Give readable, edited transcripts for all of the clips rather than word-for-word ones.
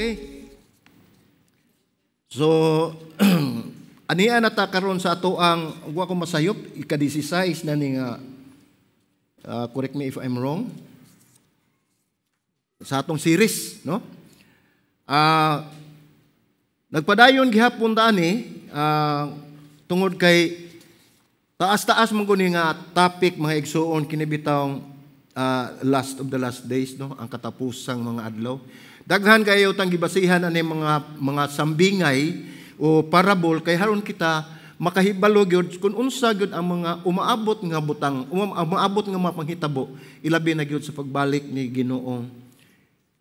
Okay. So, aniya na ta karon sa ato ang, huwag ko masayop, ika-16 na ni nga, correct me if I'm wrong, sa atong series, no? Nagpadayon gihapon tani, tungod kay taas-taas mong kuning nga topic, mga igsuon, kinibitawng last of the last days, no? Ang katapusang mga adlaw. Daghan kayo tang gibasihan ani mga sambingay o parabol kay haron kita makahibalo gyud kung unsa gyud ang mga umaabot nga butang, umaabot nga mga panghitabo ilabi na gyud sa pagbalik ni Ginoong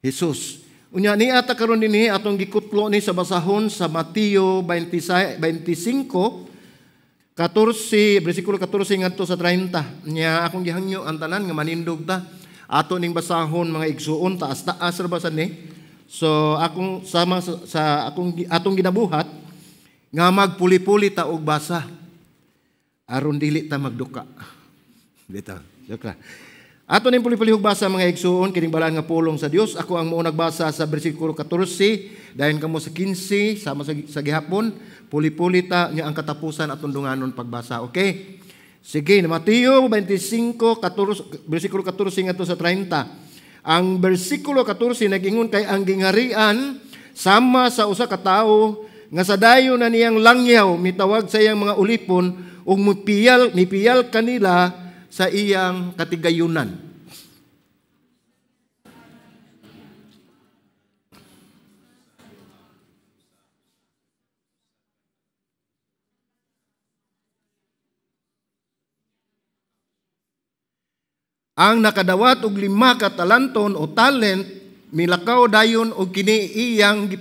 Hesus. Unya ni ata karon dinhi atong gikutlo ni sa basahon sa Mateo 25 14 bersikulo 14 ngadto sa 30. Nya akong gihangyo ang tanan nga manindog ta. Ato ning basahon mga igsuon taas-taas ra basan ni. So akong sama sa atong ginabuhat nga magpuli-puli ta og basa aron dili ta magduka. Bitaw, joke. Ato ning puli-puli og basa mga igsuon kining balaan nga pulong sa Dios. Ako ang mao nagbasa sa bersikulo 14 dayon kamo sa 15 sama sa gihapon. Puli-puli ta nga ang katapusan atong dunganon pagbasa. Okay? Sige, Mateo 25 14 bersikulo 14 ngadto sa 30. Ang bersikulo 14 nagingon kay ang gingharian sama sa usa ka tawo nga sa dayon na niyang langyaw mitawag sa iyang mga ulipon ug mipiyal kanila sa iyang katigayunan. Ang nakadawat og 5 ka talanton o talent milakaw dayon og kini iyang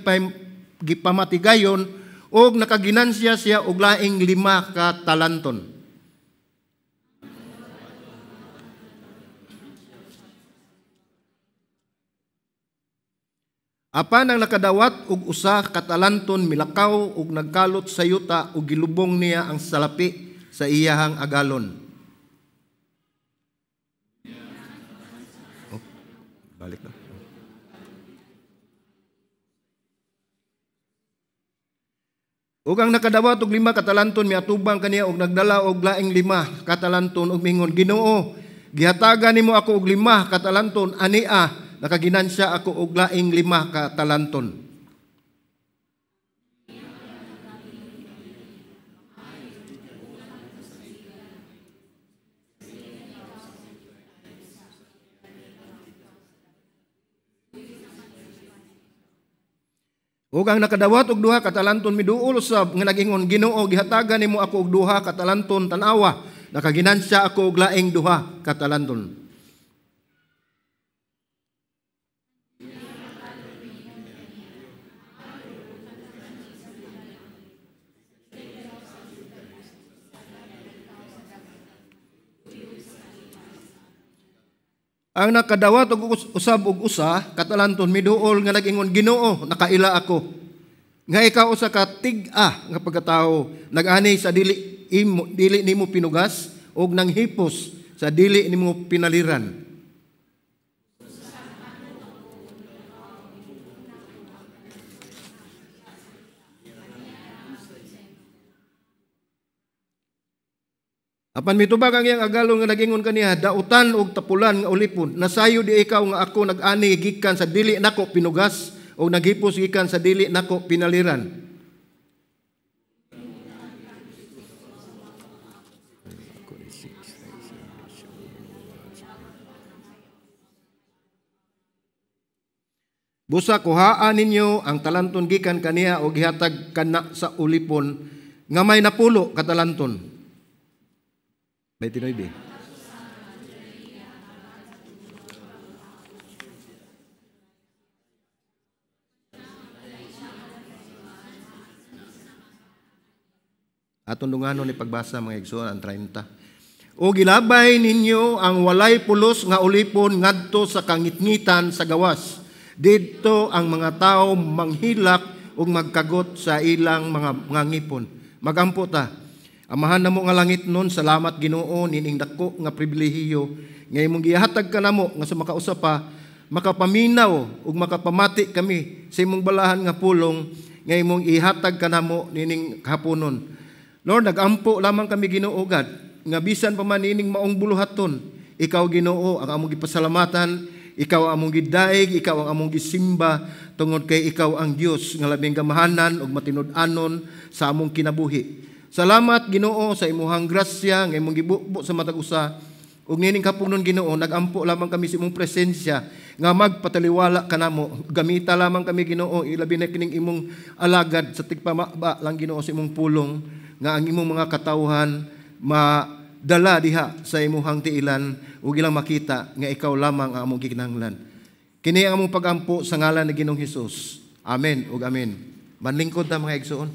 gipamatigayon og nakaginansya siya og laing 5 ka talanton. Apan ang nakadawat og 1 ka talanton milakaw og nagkalot sa yuta og gilubong niya ang salapi sa iyahang agalon. Balik na. Ug ang nakadawat og 5 ka talanton miatubang kaniya og nagdala og laing 5 ka talanton ug mingon, Ginoo, gihatagan nimo ako og 5 ka talanton, ania nakaginansya ako og laing 5 ka talanton. Ug ang nakadawat og 2 ka talanton miduol usab nga nagingon, Ginoo, gihatagan nimo ako og 2 ka talanton, tan-awa nakaginansya ako og laing 2 ka talanton. Ang nakadawat og usab og 1 ka talanton miduol nga nagingon, Ginoo, nakaila ako. Nga ikaw usa ka tig-a nga pagkatao nag-ani sa dili nimo pinugas og nanghipos sa dili nimo pinaliran. Apan mitubag ang iyang agalon nga nagingon kaniya, dautan og tapulan nga ulipon, nasayo di ikaw nga ako nag-ani gikan sa dili nako pinugas o naghipos gikan sa dili nako pinaliran. Busa kuhaan ninyo ang talanton gikan kaniya o gihatag kana sa ulipon nga may napulo ka talanton. 29. Atong dunganon ni pagbasa mga igsoon ang 30. O gilabay ninyo ang walay pulos nga ulipon ngadto sa kangitngitan sa gawas. Dito ang mga tao manghilak ug magkagot sa ilang mga ngipon. Magampo ta. Amahan namo nga langit nun, salamat Ginoo nining dako nga pribilehiyo nga imong gihatag kanamo nga sa makausa pa makapaminaw ug makapamati kami sa imong balahan nga pulong nga imong ihatag kanamo nining hapunon. Lord, nagampo lamang kami Ginoo God nga bisan pa man nining maong buluhaton, ikaw Ginoo ang among gipasalamatan, ikaw ang among gidaig, ikaw ang among gisimba tungod kay ikaw ang Dios nga labing gamahanan ug matinud-anon sa among kinabuhi. Salamat Ginoo sa imong grasya nga imong gibubo sa matag usa. Ug nining kapunon Ginoo, nagampo lamang kami sa imong presensya nga magpataliwala kanamo. Gamita lamang kami Ginoo, ilabi na kining imong alagad sa tigpamaba lang Ginoo sa imong pulong nga ang imong mga katawhan madala diha sa imong tiilan ug ilang makita nga ikaw lamang ang among gikinahanglan. Kini ang among pagampo sa ngalan ni Ginoong Hesus. Amen ug amen. Manlingkod ta mga igsoon.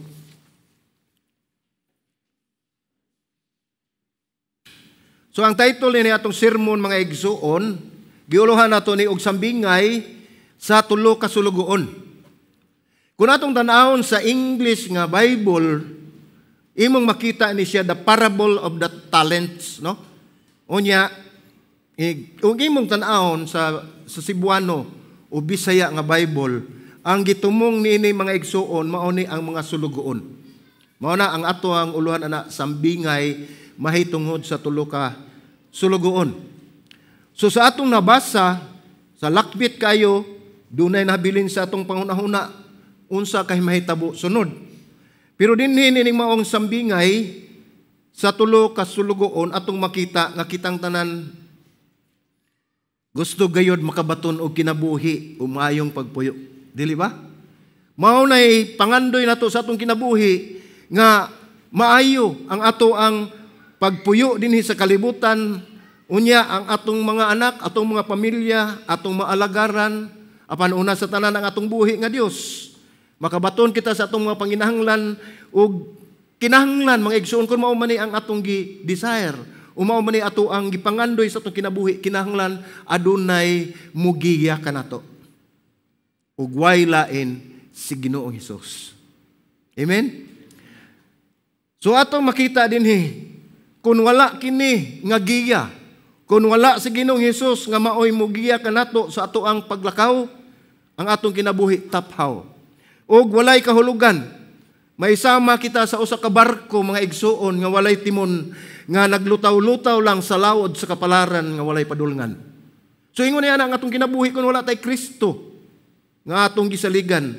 So ang title ni atong sermon mga igsoon, giuluhan nato ni og sambingay sa tulo ka sulugoon. Kung atong tan-awon sa English nga Bible, imong makita ni siya the parable of the talents, no? Unya, kung imong tan-awon sa Cebuano o Bisaya nga Bible, ang gitumong niini mga igsoon mao ni ang mga sulugoon. Mao na ang ato ang uluhan ana sambingay mahitungod sa tulo ka sulugoon. So sa atong nabasa, sa lakbit kayo, dunay nabilin sa atong pangunahuna, unsa kay mahitabo sunod. Pero dinhi ning maong sambingay, sa tulo ka sulugoon, atong makita, nga kitang tanan, gusto gayod makabaton o kinabuhi, umayong pagpuyo. Dili ba? Maunay pangandoy nato sa atong kinabuhi, nga maayo ang ato ang pagpuyo dinhi sa kalibutan, unya ang atong mga anak, atong mga pamilya, atong maalagaran, apan una sa tanan ang atong buhi nga Dios. Makabaton kita sa atong mga panginahanglan ug kinahanglan mga igsoon kun mao man ni ang atong desire, o mao man ni ato ang gipangandoy sa atong kinabuhi, kinahanglan adunay mugiya kanato. Ug way lain si Ginoong Hesus. Amen. So atong makita dinhi, kung wala kini nga giya, kung wala si Ginoong Hesus nga maoy mugiya kanato sa ato ang paglakaw, ang atong kinabuhi taphaw. Og walay kahulugan, maisama kita sa usa ka barko mga igsuon nga walay timon, nga naglutaw-lutaw lang sa lawod sa kapalaran nga walay padulngan. So ingon niya ang atong kinabuhi kung wala tay Kristo nga atong gisaligan.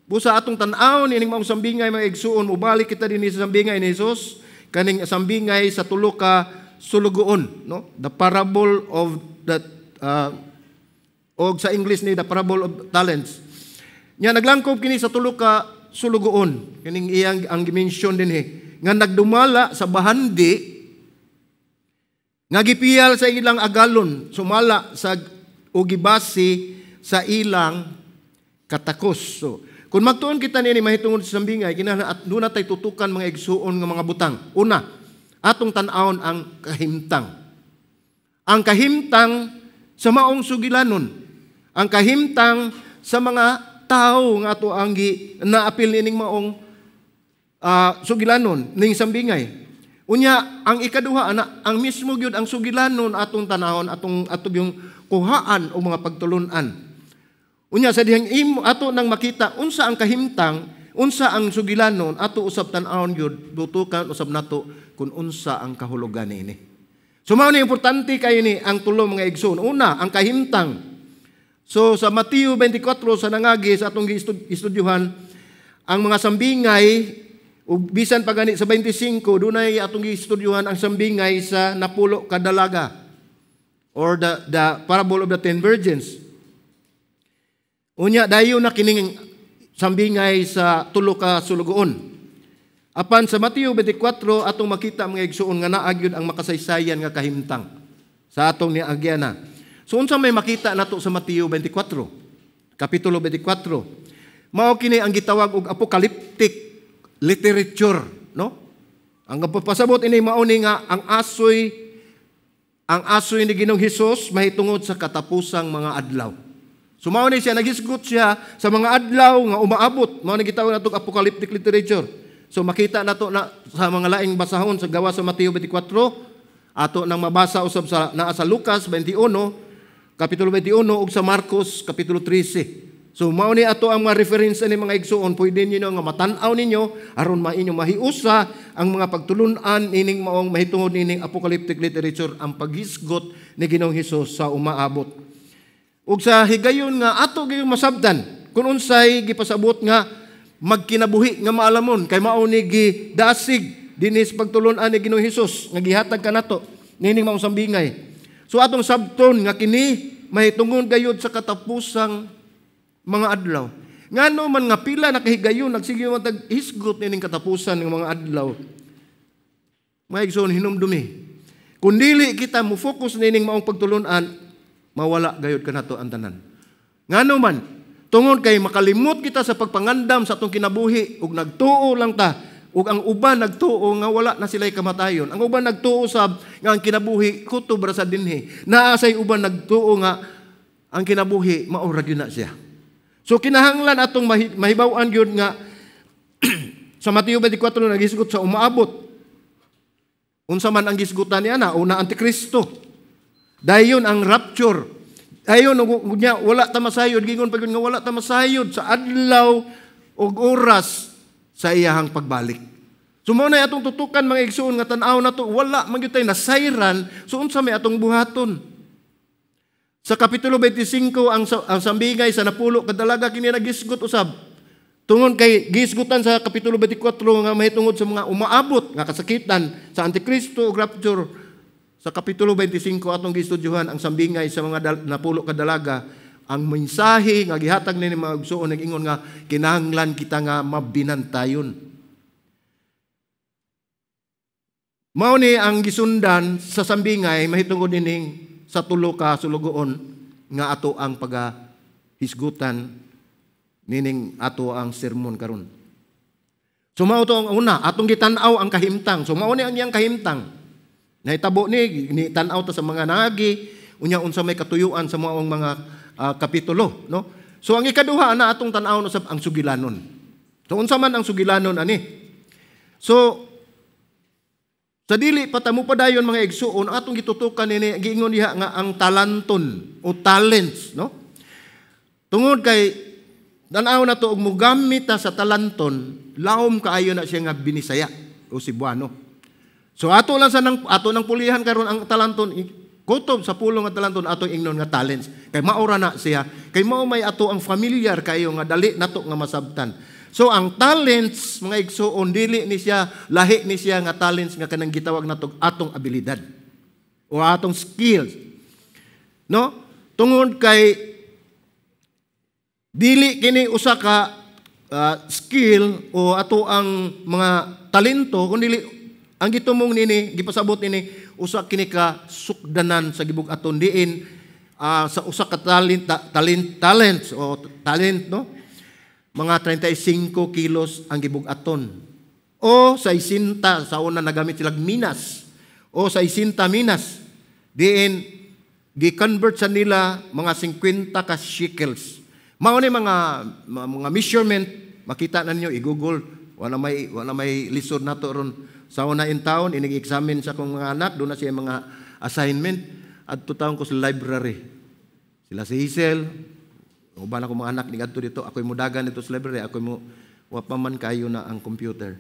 Busa atong tan-aw nining maong sambingay mga igsuon, ubalik kita dinhi sa sambingay ni Hesus, kaning sambingay sa tulo ka sulugoon, no? The parable of the og sa English ni the parable of talents. Nya naglangkob kini sa tulo ka sulugoon, kining iyang ang gimension dinhi nga nagdumala sa bahandi nga gipiyal sa ilang agalon, sumala sa ugibasi sa ilang katakos. So kung magtuon kita nini mahitungod sa sambingay, kinahanglan at doon natay tutukan mga igsuon nga mga butang. Una, atong tan-awon ang kahimtang. Ang kahimtang sa maong sugilanon. Ang kahimtang sa mga tao nga ato ang naapil nining maong sugilanon ning sambingay. Unya, ang ikaduha ana, ang mismo gyud ang sugilanon atong tanahon, atong yung kuhaan o mga pagtulunan. Unya sa dihang imo ato nang makita unsa ang kahimtang, unsa ang sugilanon, ato usab tan-awon gyud, dutukan usab nato kung unsa ang kahulugan niini. So mao ni importante kay ni ang tulo mga igsoon. Una, ang kahimtang. So sa Mateo 24 sa nangagi sa atong gistudyuhan, ang mga sambingay ug bisan pa gani sa 25 dunay atong gistudyuhan ang sambingay sa napulo ka dalaga or the parable of the 10 virgins. Unya dayon na kining sambingay sa tulo ka sulugoon. Apan sa Mateo 24 atong makita mga igsuon nga naa gyud ang makasaysayan nga kahimtang sa atong niagyana. So unsa may makita nato sa Mateo 24, kapitulo 24? Mao kini ang gitawag og apocalyptic literature, no? Ang pasabot ini mao ni nga ang asoy ni Ginoong Hesus mahitungod sa katapusang mga adlaw. So mao ni siya nagisgot siya sa mga adlaw nga umaabot, mao ni gitawag nato apocalyptic literature. So makita nato na sa mga laing basahon sa gawa sa Mateo 24, ato nang mabasa usab sa naa sa Lucas 21, Kapitulo 21 ug sa Marcos Kapitulo 13. So mao ni ato ang mga reference ni mga igsuon, pwede niyo nga matan-aw ninyo aron mainyo mahiusa ang mga pagtulunan ining maong mahitungod nining apocalyptic literature, ang paghisgot ni Ginoong Hesus sa umaabot. Ug sa higayon nga ato gyud masabtan kun unsay gipasabot nga magkinabuhi nga maalamon kay mao ni gidasig dinis pagtulunan ni Ginoong Hesus nga gihatag kanato nining maong sambingay. So atong sabton nga kini mahitungod gayud sa katapusang mga adlaw. Ngano man nga pila nakahigayon nagsige man tag hisgot nining katapusan ng mga adlaw. Mga igsoon hinumdumi. Kung dili kita mo focus nining maong pagtulunan, mawala gayud kanato ang tanan. Ngano man tungod kay makalimot kita sa pagpangandam sa atong kinabuhi ug nagtuo lang ta ug ang uban nagtuo nga wala na sila'y kamatayon. Ang uban nagtuo sab nga ang kinabuhi kutob ra sa dinhi. Naa say uban nagtuo nga ang kinabuhi maura gyud na siya. So kinahanglan atong mahibaw-an gyud nga sa Mateo 24 nagisgot sa umaabot. Unsa man ang gisgutan niya na una Antikristo. Dayon ang rapture. Dayon unya wala ta masayod gingon pagud nga wala ta masayod sa adlaw ug oras sa iyahang pagbalik. So mao na atong tutukan mga igsoon nga tan-aw nato wala man gyud tay nasayran so unsa may atong buhaton. Sa Kapitulo 25, ang sambingay sa napulo kadalaga kini nagisgot usab. Tungod kay gisgutan sa Kapitulo 24 nga mahitungod sa mga umaabot nga kasakitan sa Antikristo ug rapture. Sa Kapitulo 25 atong gistudyuhan ang sambingay sa mga napulo kadalaga, ang mensahe nga gihatag ni mga igsoon nag-ingon nga kinahanglan kita nga mabinantayon. Mao ni ang gisundan sa sambingay mahitungod ining sa tulo ka sulugoon nga ato ang pagahisgutan nining ato ang sermon karon. So mao to ang una, atong gitan-aw ang kahimtang. So mao ni ang iyang kahimtang. Nahitabo ni tan-aw ta sa mga nagi, unya unsa may katuyuan sa maong mga kapitulo, no? So ang ikaduha na atong tan-aw no ang sugilanon. So unsa man ang sugilanon ani? So sa dili patamo padayon mga igsuon atong gitutukan nini giingon diha nga ang talanton o talents, no? Tungod kay tan-aw na to og mogamit ta sa talanton, lawom kaayo na siya nga binisaya o Cebuano. So ato lang sa ato nang pulihan karon ang talanton kutob sa pulong nga talanton ato ingnon nga talents. Kay maura na siya, kay mao may ato ang familiar kayo nga dali nato nga masabtan. So ang talents mga igsuon dili ni siya lahi ni siya nga talents nga kanang gitawag nato atong abilidad o atong skills. No? Tungod kay dili kini usa ka skill o ato ang mga talento kundi ang gitumong nini gipasabot nini usa kini ka sukdanan sa gibug aton diin sa usa ka talents o talent, no? Mga 35 kilos ang gibug-aton. O sa 60, sa una nagamit silang minas. O sa 60 minas. Diin, gi-convert sa nila mga 50 ka shekels. Mao ni mga measurement, makita na ninyo, i-google, wala may lisod na to ron. Sa una in town, inig-examine sa kong mga anak, doon na siya mga assignment, at tutawang ko sa library. Sila si Hazel, uban ako mga anak ni adto dito, ako'y mudagan dito sa library, ako'y mo wapaman kayo na ang computer.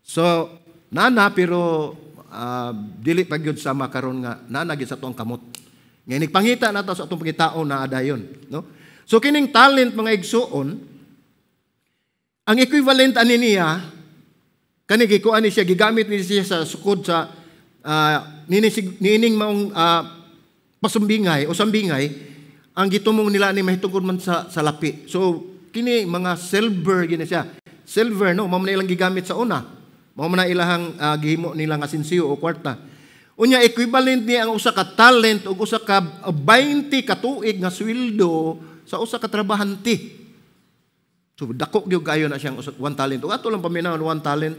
So, nana pero dili pa gyud sama karon nga nana gyud sa tuang kamot. Ngay nigpangita nato sa atong pangitao na adayon, no? So kining talent mga igsuon, ang equivalent ani niya kani gikuan ni siya gigamit ni siya sa sukod sa nining maong pasumbingay o sambingay. Ang gitumong nila ni mahitungod man sa lapi. So, kini mga silver gina siya. Silver, no? Mao man ilang gigamit sa una. Mao man ilahang gihimo nila nga sinsiyo o kwarta. Unya, equivalent niya ang usa ka talent o usa ka 20 ka tuig nga sweldo sa usa ka trabahante. So, dako gyud kayo na siyang one talent. O ato lang paminaw one talent.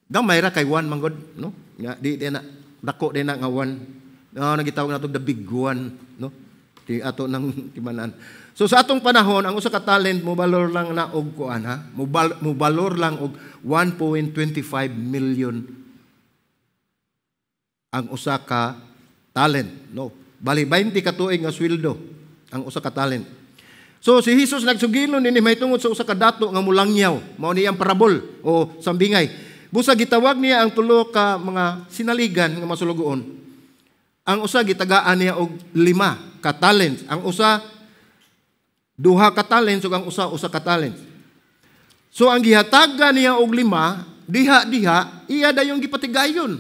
Gamay ra kay one manggod, no? Di na dako din na nga one. Nagitawag nato the big one, no? Di ato nang timanan. So sa atong panahon ang usa ka talent mobalor lang na og kuan ha. Mobalor lang og 1.25 million ang usa ka talent, no. Bali 20 ka tuig nga sweldo ang usa ka talent. So si Jesus nagsugilon ini mahitungod sa usa ka dato nga mulangyaw, mao niyang parabol o sambingay. Busa gitawag niya ang tulo ka mga sinaligan nga masulugoon. Ang usa gitagaan niya og 5 ka talents, ang usa 2 ka talents ug ang usa ka talents. So ang gihatagan niya og 5, diha iya dayong gipatigayon.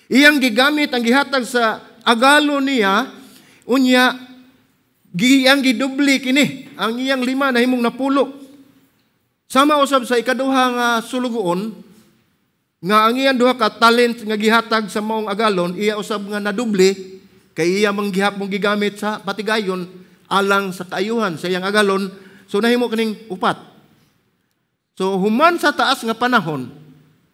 Iyang gigamit ang gihatag sa agalo niya unya iyang gidubli kini. Ang iyang 5 nahimong napulo. Sama usab sa ikaduha nga sulugoon nga ang iyang 2 ka talent nga gihatag sa maong agalon, iya usab nga nadubli kay iya manggihapon gigamit sa patigayon alang sa kaayuhan sa iyang agalon. So nahimo kining 4. So human sa taas nga panahon,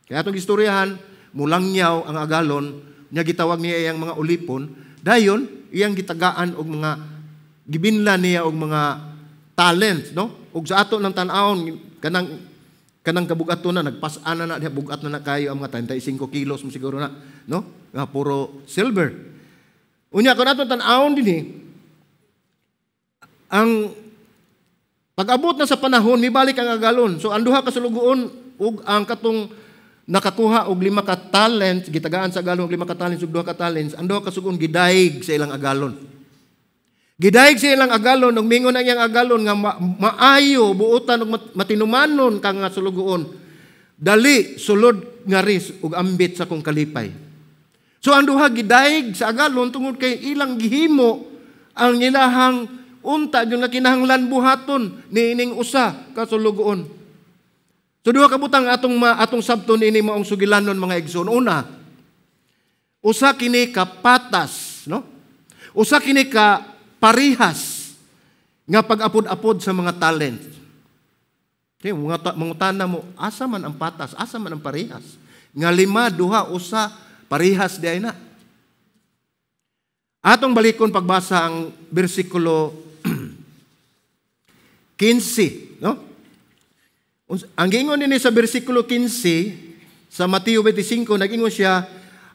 kaya atong istoryahan, mulangyaw ang agalon, niya gitawag niya iyang mga ulipon, dayon iyang gitagaan og mga gibinlan niya og mga talents, no? Ug sa ato ng tan-awon kanang kabugaton na nagpas-ana na diha bugat na kayo ang mga 35 kilos mo siguro na, no? Nga puro silver. Unya kun ato tan-awon dinhi ang pag-abot na sa panahon mibalik ang agalon. So ang 2 ka sulugoon ug ang katong nakakuha og 5 ka talents, gitagaan sa agalon og 5 ka talents ug 2 ka talents, ang 2 ka sulugoon gidaig sa ilang agalon. Gidaig sa ilang agalon ug mingon ang iyang agalon nga maayo buotan ug matinumanon kang nga sulugoon. Dali sulod nga ris ug ambit sa kong kalipay. So ang 2 gidaig sa agalon tungod kay ilang gihimo ang ilahang unta yung kinahanglan buhaton niining usa ka sulugoon. So 2 ka butang atong sabton ini maong sugilanon mga igsoon. Una, usa kini ka patas, no? Usa kini ka parihas nga pag-apod-apod sa mga talent. Okay, mangutana mo, asa man ang patas, asa man ang parihas? Nga 5, 2, usa, parihas di ay na. Atong balikon pagbasa ang bersikulo 15, no? Ang giingon din sa bersikulo 15 sa Mateo 25, nag-ingon siya,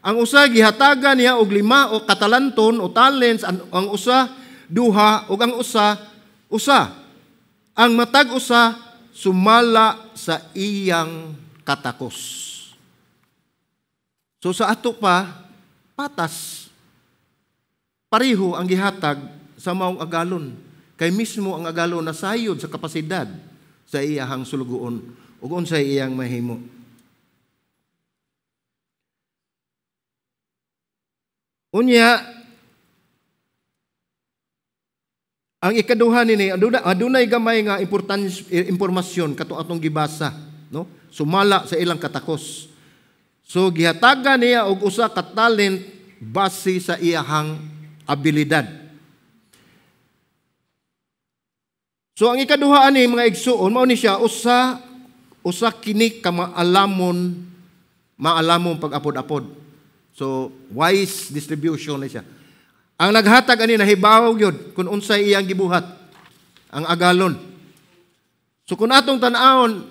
ang usa gihatagan niya og 5 o katalanton o talents, ang usa 2 ug ang usa. Ang matag usa sumala sa iyang katakos. So sa ato pa patas pareho ang gihatag sa maong agalon. Kay mismo ang agalon nasayod sa kapasidad sa iyahang sulugoon ug unsay iyang mahimo. Unya ang ikaduha nini adunay gamay nga impormasyon kato atong gibasa, no? Sumala sa ilang katakos. So gihatagan niya og usa ka talent base sa iyahang abilidad. So ang ikaduha ani mga igsuon mao ni siya usa kini ka maalamon pag-apod-apod. So wise distribution na siya. Ang naghatag ani nahibaw gyud kung unsay iyang gibuhat ang agalon. So kung atong tan-awon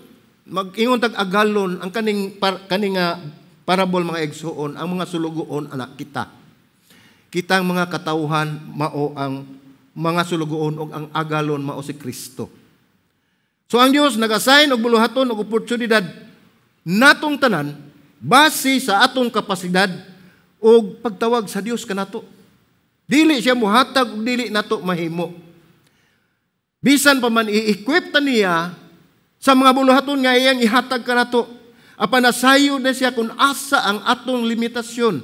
mag-ingon tag agalon ang kaning parabol mga igsuon, ang mga sulugoon anak kita. Kitang mga katawhan mao ang mga sulugoon ug ang agalon mao si Kristo. So ang Dios nag-assign og buluhaton og oportunidad natong tanan base sa atong kapasidad og pagtawag sa Dios kanato. Dili siya muhatag ug dili nato mahimo. Bisan pa man i-equip ta niya sa mga buluhaton nga iyang ihatag kanato, apan nasayo na siya kung asa ang atong limitasyon.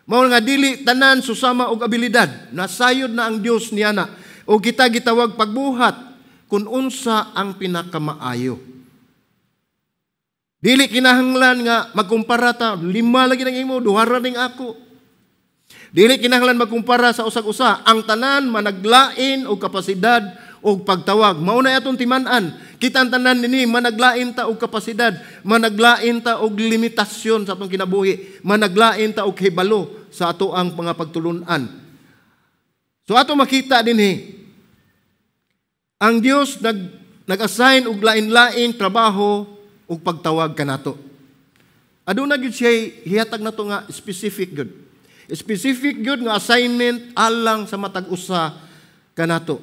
Mao nga dili tanan susama og abilidad, nasayod na ang Dios niya na o kita gitawag pagbuhat kung unsa ang pinakamaayo. Dili kinahanglan nga magkumpara ta, 5 lagi nang imo, 2 ra ning ako. Dili kinahanglan magkumpara sa usag-usa. Ang tanan managlain og kapasidad og pagtawag. Mao na atong timan-an. Kita ang tanan nini managlain ta og kapasidad, managlain ta og limitasyon sa atong kinabuhi, managlain ta og hibalo sa ato ang mga pagtulun-an. So ato makita dinhi ang Dios nag-assign og lain-lain trabaho ug pagtawag kanato. Aduna gyud siya hihatag nato nga specific gyud. Specific gyud nga assignment alang sa matag usa kanato.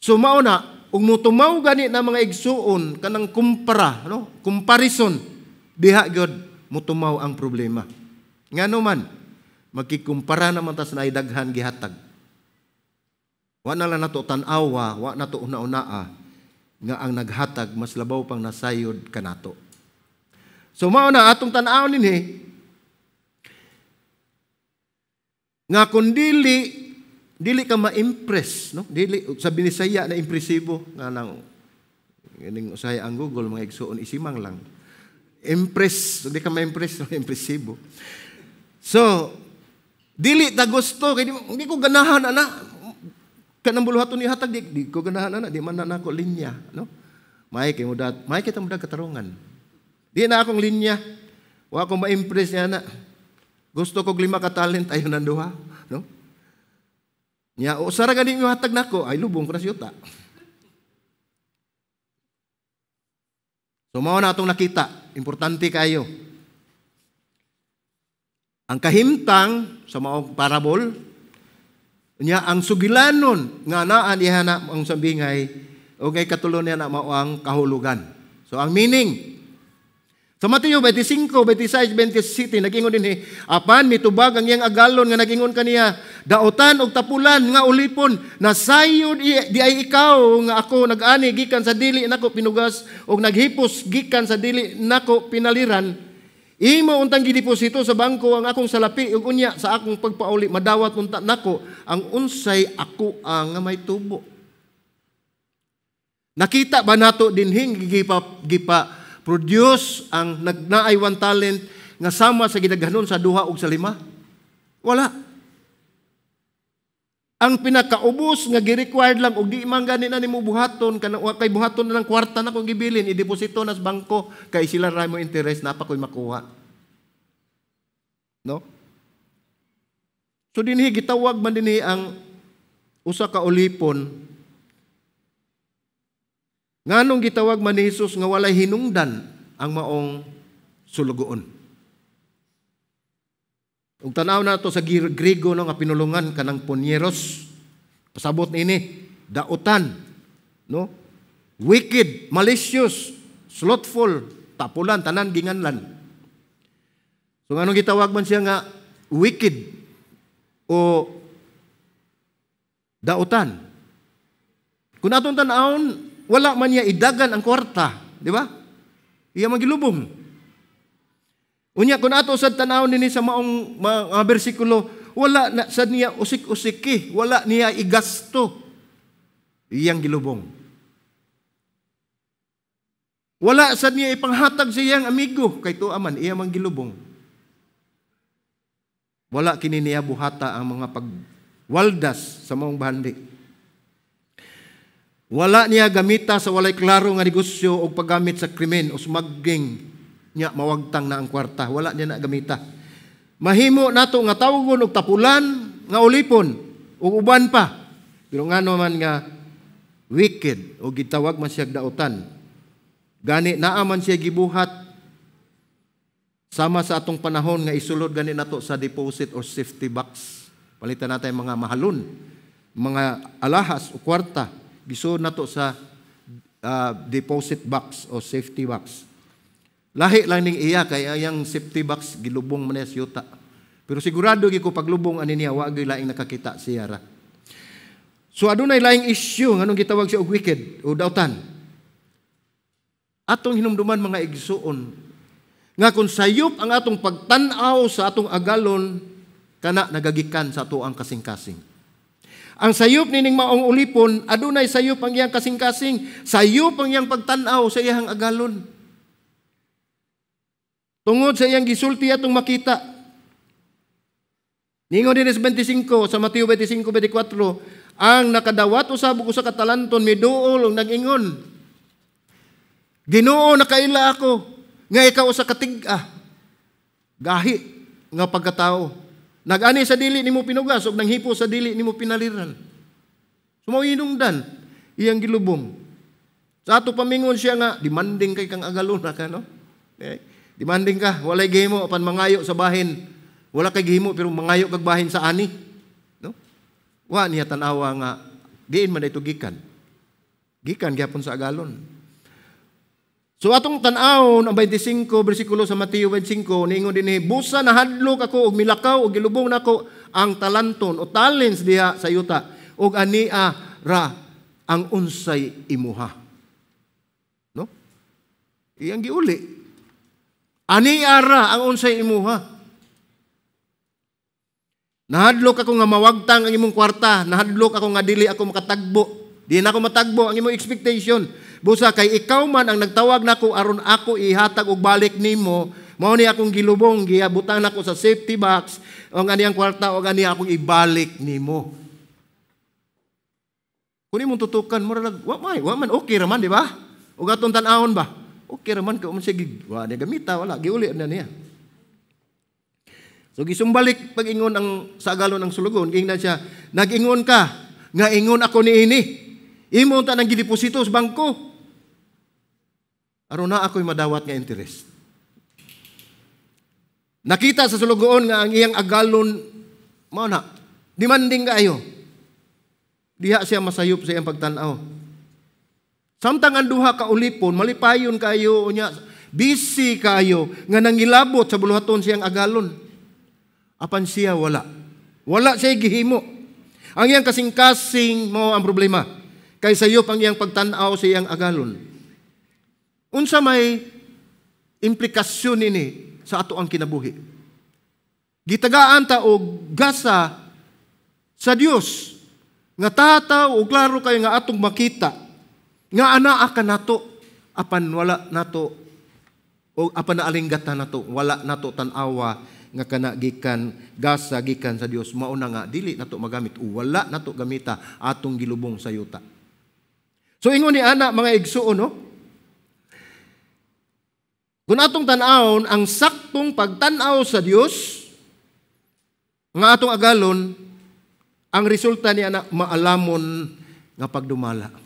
So mao na ug motumaw gani na mga igsuon kanang kumpara, no? Comparison diha gyud motumaw ang problema. Ngano man magkikumpara naman ta sa naidaghan gihatag. Wa na lang nato tan-awa, wa nato una-unaa nga ang naghatag mas labaw pang nasayod kanato. So mao na atong tan-aw ninhi nga kung dili ka ma-impress, no? Dili sa Binisaya na impresibo nga nang ganing usay ang Google mga igsuon isimang lang. Impress, di ka ma-impress, no? Impresibo. So dili ta gusto kay di ko ganahan ana kanang buluhaton ni hatag di ko ganahan ana di man na ako linya, no? May kita mo katarungan. Di na akong linya. Wa ko ma-impress niya na. Gusto ko 5 ka talent ayo nang duha, no? Nya usara gani mo hatag nako ay lubong ko na siyota. So mao na atong nakita, importante kayo. Ang kahimtang sa maong parabol nya ang sugilanon nga naa diha na ang sambingay o kay katulon niya na mao ang kahulugan. So ang meaning sa Mateo 25, 26, 27, nag-ingon din apan mitubag ang iyang agalon nga nag-ingon kaniya, daotan og tapulan nga ulipon, nasayod di ay ikaw nga ako nag-ani gikan sa dili nako pinugas og naghipos gikan sa dili nako pinaliran. Imo untang gideposito sa bangko ang akong salapi ug unya sa akong pagpauli madawat unta nako ang unsay ako ang nga may tubo. Nakita ba nato dinhing gipa produce ang nagnaay 1 talent nga sama sa gidaghanon sa 2 ug sa 5? Wala. Ang pinakaubos nga gi-required lang og di man gani na nimo buhaton kanang kay buhaton na lang kwarta na kung gibilin i-deposito na sa bangko kay sila ra mo interest napa koy makuha. No? So dinhi gitawag man dinhi ang usa ka ulipon. Nganong gitawag man ni Jesus nga walay hinungdan ang maong sulugoon. Ug tanaw na to sa Griego no nga pinulungan kanang ponieros. Pasabot ini dautan, no? Wicked, malicious, slothful, tapulan, tanan ginganlan. So nganong gitawag man siya nga wicked o dautan? Kung atong tan-awon wala man niya idagan ang kwarta, di ba? Iya magilubong. Unya kun ato sad tan-aw nini sa maong mga bersikulo, wala na sad niya usik-usiki, wala niya igasto. Iyang gilubong. Wala sad niya ipanghatag sa iyang amigo kay tuaman iya man gilubong. Wala kini niya buhata ang mga pagwaldas sa maong bahandi. Wala niya gamita sa walay klaro nga negosyo o paggamit sa krimen o smuggling niya mawagtang na ang kwarta. Wala niya na gamita. Mahimo nato nga tawgon og tapulan nga ulipon o uban pa. Pero nga naman nga wicked o gitawag man siya dautan. Gani naa man siya gibuhat sama sa atong panahon nga isulod gani nato sa deposit or safety box. Palitan natin mga mahalon, mga alahas o kwarta. Gisod na to sa deposit box o safety box. Lahi lang ning iya kay ayang safety box gilubong man niya yuta. Pero sigurado gi ko paglubong ani niya wa gyud laing nakakita siya ra. So adunay laing issue nganong gitawag siya og wicked o dautan. Atong hinumduman mga igsuon nga kung sayop ang atong pagtan-aw sa atong agalon kana nagagikan sa ato ang kasing-kasing. Ang sayop nining maong ulipon, adunay sayop ang iyang kasing-kasing, sayop ang iyang pagtanaw sa iyang agalon. Tungod sa iyang gisulti atong makita. Ningon din sa 25, sa Mateo 25:24, ang nakadawat usab og usa ka talanton miduol og nag-ingon, Ginoo nakaila ako, nga ikaw usa ka tig-a. Gahi nga pagkatao. Nag-ani sa dili nimo pinugas ug nanghipo sa dili nimo pinaliran. Sumawiinungdan iyang gilubong. Sa ato pamingon siya nga demanding kay kang agaluna ka no. Okay. Demanding ka walay gihimo apan mangayo sa bahin. Wala kay gihimo pero mangayo kag bahin sa ani. No? Wa niya tan-awa nga diin man ito gikan. Gikan gyapon sa agalon. So atong tan-awon ang 25 bersikulo sa Mateo 25 niingon dinhi, busa nahadlok ako og milakaw og gilubong nako ang talanton o talents diha sa yuta og ania ra ang unsay imuha. No? Iyang giuli. Ania ra ang unsay imuha. Nahadlok ako nga mawagtang ang imong kwarta, nahadlok ako nga dili ako makatagbo. Di na ako matagbo ang imong expectation. Busa kay ikaw man ang nagtawag nako aron ako ihatag og balik nimo, mao ni akong gilubong giabutang nako sa safety box o nga niyang kwarta o nga niya akong ibalik nimo. Kung imong tutukan mo ra wa man okay ra man, di ba? Ug aton tan-awon ba? Okay ra man ka man sige. Wa ni gamita wala giuli na niya. So gisumbalik pag-ingon ang sa agalon ng sulugon, gingnan siya, nag-ingon ka, nga ingon ako niini. Imo ta nang gideposito sa bangko. Aron na ako'y madawat nga interest. Nakita sa sulugon nga ang iyang agalon, mao na, demanding kaayo. Diha siya masayop sa iyang pagtanaw. Samtang ang duha ka ulipon, malipayon kayo, unya, busy kayo, nga nangilabot sa buluhaton siyang agalon. Apan siya wala. Wala siya gihimo. Ang iyang kasing-kasing mo ang problema. Kay sayop ang iyang pagtanaw sa iyang agalon. Unsa may implikasyon ini sa ato ang kinabuhi. Gitagaan ta og gasa sa Dios nga tataw og klaro kay nga atong makita nga anaa ka nato apan wala nato o apan naalinggatan nato wala nato tan-awa nga kana gikan gasa gikan sa Dios, mauna nga dili nato magamit o wala nato gamita atong gilubong sa yuta. So ingon ni ana mga igsuon, no? Kung atong tan-awon ang saktong pagtan-aw sa Dios nga atong agalon, ang resulta ni ana maalamon nga pagdumala.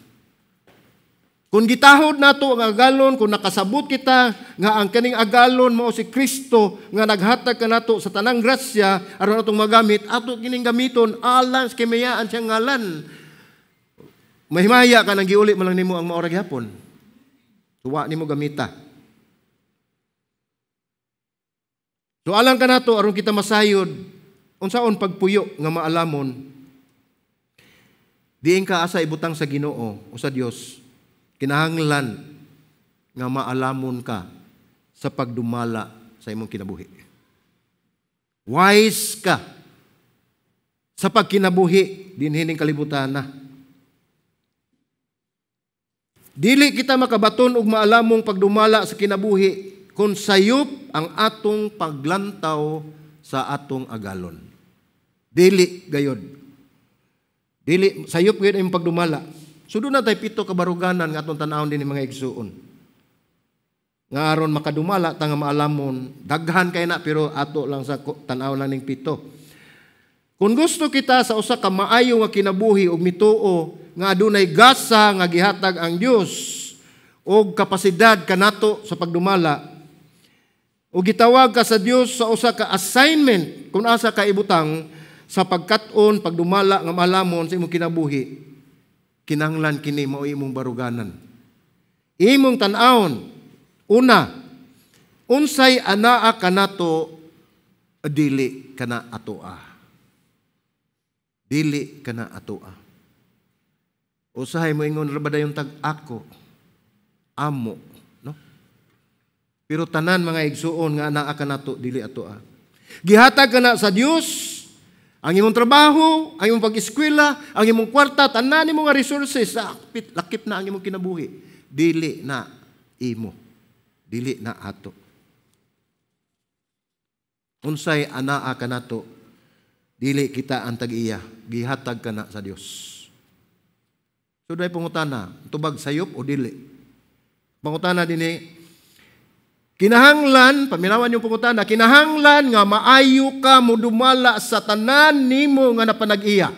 Kung gitahod nato ang agalon, kung nakasabot kita nga ang kaning agalon mao si Kristo nga naghatag kanato sa tanang grasya aron atong magamit, ato kining gamiton alang sa kimayaan siyang ngalan. Mahimaya ka nang giuli man lang nimo ang maura gyapon. Tuwa nimo gamita. So alang kanato aron kita masayod unsaon pagpuyo nga maalamon. Diin ka asa ibutang sa Ginoo o sa Dios. Kinahanglan nga maalamon ka sa pagdumala sa imong kinabuhi. Wise ka sa pagkinabuhi dinhining kalibutan na. Dili kita makabaton og maalamong pagdumala sa kinabuhi kung sayop ang atong paglantaw sa atong agalon. Dili gayod. Dili sayop gayud imong pagdumala. So doon na tayo 7 kabaruganan nga atong tanawon din mga igsuon. Nga aron makadumala ta nga maalamon, daghan kay na pero ato lang sa tanaw lang ning 7. Kung gusto kita sa usa ka maayo nga kinabuhi ug mituo nga adunay gasa nga gihatag ang Dios og kapasidad kanato sa pagdumala, ug gitawag ka sa Dios sa usa ka assignment kung asa ka ibutang sa pagkat-on pagdumala nga maalamon sa imong kinabuhi. Kinahanglan kini mao imong baruganan. Imong tan-awon, una, unsay anaa kanato dili kana atoa. Dili kana atoa. Usahay mo ingon ra ba dayon tag ako, amo, no? Pero tanan mga igsuon nga anaa kanato dili atoa. Gihatag kana sa Dios. Ang imong trabaho, ang imong pag-eskwela, ang imong kwarta, tanan nimo nga resources, lakip na ang imong kinabuhi. Dili na imo. Dili na ato. Unsay anaa kanato, dili kita ang tag-iya, gihatag kana sa Dios. So dai pangutana, tubag sayop o dili? Pangutana dinhi, kinahanglan, paminawan yung pangutana, kinahanglan nga maayo ka modumala sa tanan nimo nga napanag-iya.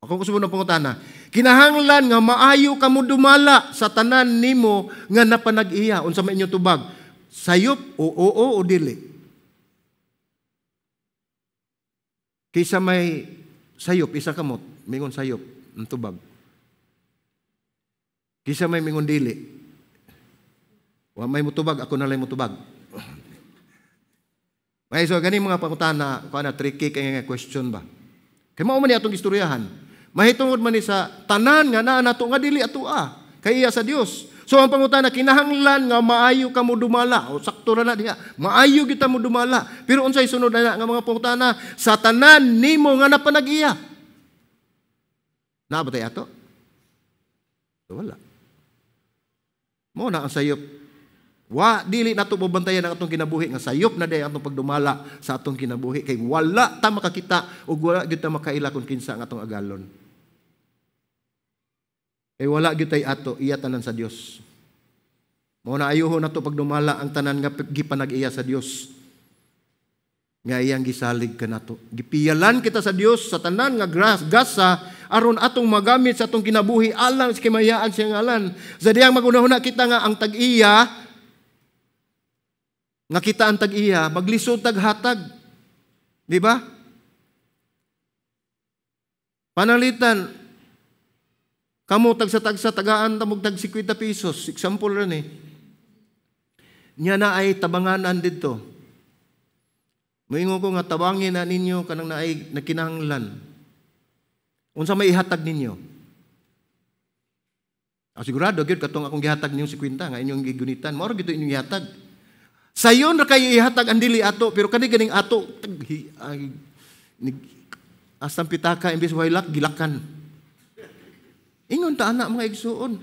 Ako gusto mo ng pangutana, kinahanglan nga maayo ka modumala sa tanan nimo nga napanag-iya. Unsa man inyong tubag? Sayop o oo o dili? Kaysa may sayop, isa kamot, mingon sayop, ang tubag. Kaysa may mingon dili. Wa may mutubag, ako na lang mutubag. May so gani mga pangutana, kuana tricky kay nga question ba. Kay mao man ni atong istoryahan. Mahitungod man ni sa tanan nga naa nato nga dili atua kay iya sa Dios. So ang pangutana kinahanglan nga maayo ka mo dumala o sakto ra na diha. Maayo kita mo dumala. Pero unsay sunod na nga mga pangutana sa tanan nimo nga napanag-iya. Nabatay ato? Wala. Mo na ang sayop. Wa dili nato mabantayan ang atong kinabuhi nga sayop na day atong pagdumala sa atong kinabuhi kay wala ta makakita ug wala gyud ta makaila kun kinsa ang atong agalon. Kay wala gyud tay ato iya tanan sa Dios. Mao na ayuho nato pagdumala ang tanan nga gipanag-iya sa Dios. Nga iyang gisalig kanato. Gipiyalan kita sa Dios sa tanan nga gasa aron atong magamit sa atong kinabuhi alang sa kimayaan siyang ngalan. Sa diyang magunahuna kita nga ang tag-iya nga kita ang tag-iya, maglisod tag-hatag. Di ba? Panalitan, kamo tagsa-tagsa, tagaan tamog tag 50 pesos. Example rin eh. Nya na ay tabanganan dito. Moingon ko nga tabangin na ninyo kanang naay nakinahanglan. Unsa may ihatag ninyo? Sigurado gyud katong akong gihatag ninyo 50 nga inyong gigunitan. Mao gito inyong gihatag. Sayon ra kayo ihatag ang dili ato pero kani ganing ato asam pitaka imbes wailak gilakan. Ingon ta ana mga igsuon.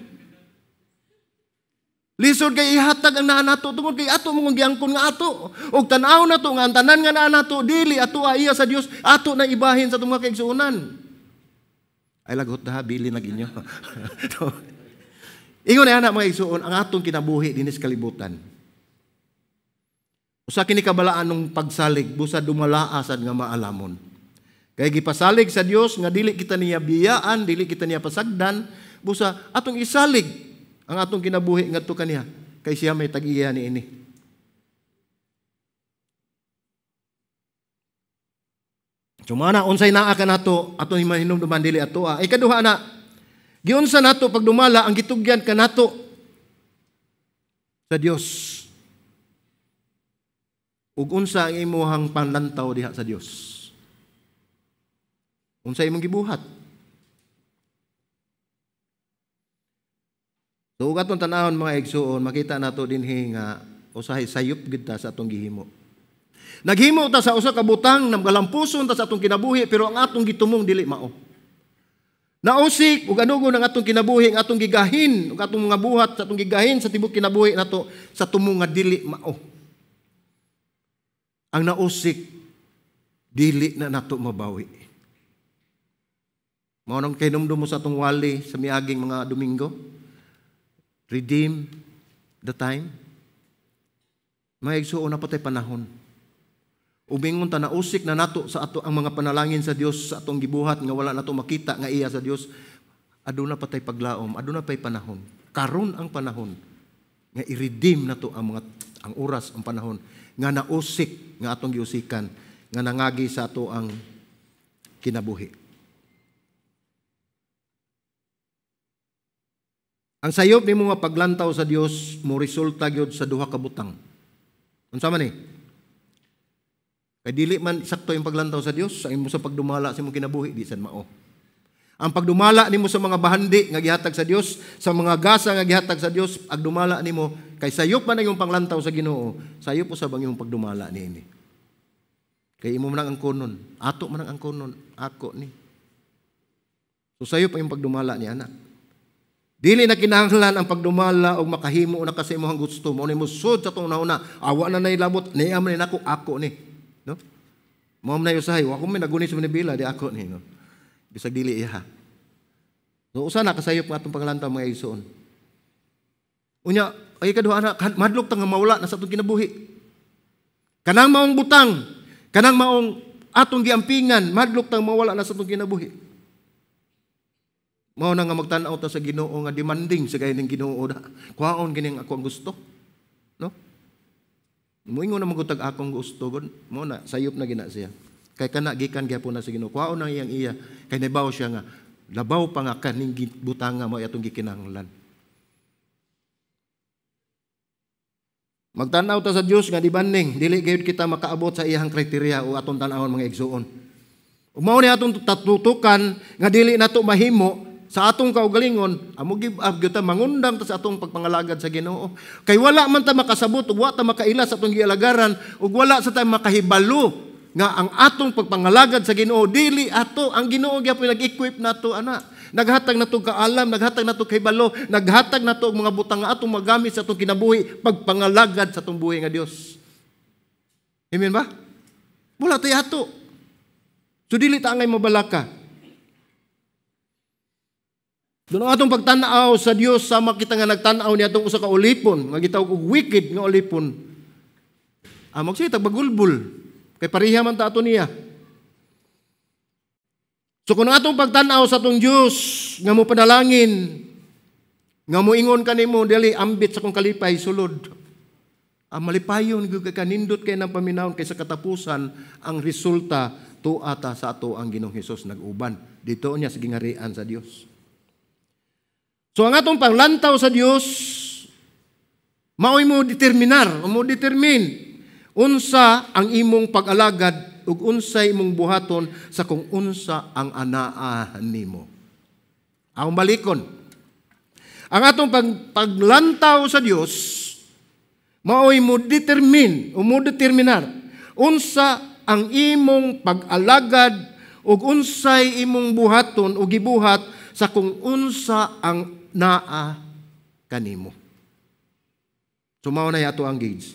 Lisod kay ihatag ang naa nato tungod kay ato mong giangkon nga ato. Og tan-aw nato nga ang tanan nga naa nato dili ato iya sa Dios ato na ibahin sa mga kaigsuonan. Ay lagot na bili na ginyo. Ingon na ana mga igsuon ang atong kinabuhi dinis kalibutan. Usa kini kabalaan ng pagsalig busa dumalaasan nga maalamon. Kay gipasalig sa Dios nga dili kita niya biyaan, dili kita niya pasagdan, busa atong isalig ang atong kinabuhi ngadto kaniya kay siya may tag-iya niini. Sumana unsay naa kanato atong himahinumduman dili atoa. Ay kaduha na giunsa nato pag dumala ang gitugyan kanato sa Dios. Ug unsa ang imuhang panlantaw diha sa Dios? Unsa imong gibuhat? So ug atong tan-awon mga igsuon, makita nato dinhi nga usahay sayop gid ta sa atong gihimo. Naghimo ta sa usa ka butang nagalampuson ta sa atong kinabuhi pero ang atong gitumong dili mao. Nausik ug anugon ang atong kinabuhi, ang atong gigahin, ug atong mga buhat sa atong gigahin sa tibuok kinabuhi nato sa tumong nga dili mao. Ang nausik, dili na nato mabawi. Mao nang kinumdum mo sa atong wali sa miaging mga Domingo. Redeem the time. May igsuon na patay panahon. Ubingon ta nausik na nato sa ato ang mga panalangin sa Dios sa atong gibuhat nga wala nato makita nga iya sa Dios. Aduna patay paglaom, aduna pay panahon. Karon ang panahon nga i-redeem nato ang oras, ang panahon nga nausik nga atong giusikan nga nangagi sa ato ang kinabuhi. Ang sayop nimo nga paglantaw sa Dios mo resulta gyud sa duha ka butang. Unsa man ni? Kay dili man sakto yung paglantaw sa Dios sa imo sa pagdumala sa imong kinabuhi di sad mao. Ang pagdumala nimo sa mga bahandi nga gihatag sa Dios, sa mga gasa nga gihatag sa Dios, agdumala nimo kay sayop man ang imong panglantaw sa Ginoo, sayop usab ang imong pagdumala niini. Kay imo man ang angkonon, ato man ang angkonon, ako ni. So sayop ang imong pagdumala ni anak. Dili na kinahanglan ang pagdumala og makahimo na kasi imong gusto mo ni musud sa tong nauna, awa na nailabot, niya man nako ako ni. No? Mao man usahay, wa ko man nagunis man bila di ako ni, no. Bisag dili iha. So usa na kasayop nga atong panglantaw mga igsoon. Unya ay kaduha na madlok tang mawala na sa atong kinabuhi. Kanang maong butang, kanang maong atong giampingan, madlok tang mawala na sa atong kinabuhi. Mao na nga magtan-aw ta sa Ginoo nga demanding sa gayon ng Ginoo da. Kuhaon kining ako ang gusto. No? Moingon na magutag akong gusto gon, mo na sayop na gina siya. Kay kana gikan gyapon na sa Ginoo. Kuhaon ang iyang iya kay nabaw siya nga labaw pa nga kaning butanga mo atong gikinahanglan. Magtanaw ta sa Dios nga di baning dili gayud kita makaabot sa iyang kriteriya o atong tan-awon mga igsuon. Mao ni atong tatutukan nga dili nato mahimo sa atong kaugalingon, amo give up gyud ta mangundang ta sa atong pagpangalagad sa Ginoo. Kay wala man ta makasabot ug wa ta makaila sa atong gialagaran ug wala sa ta makahibalo nga ang atong pagpangalagad sa Ginoo dili ato ang Ginoo gyapon nag-equip nato ana. Naghatag nato kaalam, naghatag nato kahibalo, naghatag nato og mga butang nga atong magamit sa atong kinabuhi pagpangalagad sa atong buhi nga Dios. Amen ba? Wala tay ato. So dili ta angay mabalaka. Doon ang atong pagtanaw sa Dios sama kita nga nagtanaw ni atong usa ka ulipon nga gitawag og wicked nga ulipon. Magsita bagulbul kay pareha man ta ato niya. So kung atong pagtanaw sa atong Dios nga mo panalangin nga mo ingon kanimo dili ambit sa kong kalipay sulod. Malipayon gyud kay kanindot kay nang paminawon kay sa katapusan ang resulta tuata sa ato ang Ginoong Hesus nag-uban. Dito niya sa gingarian sa Dios. So ang atong panglantaw sa Dios maoy mo determinar, mo determine unsa ang imong pag-alagad ug unsay imong buhaton sa kung unsa ang anaa nimo. Ang balikon. Ang atong paglantaw sa Dios maoy mo determine o mo determinar unsa ang imong pag-alagad ug unsay imong buhaton o gibuhat sa kung unsa ang naa kanimo. So mao na yato ang gauge.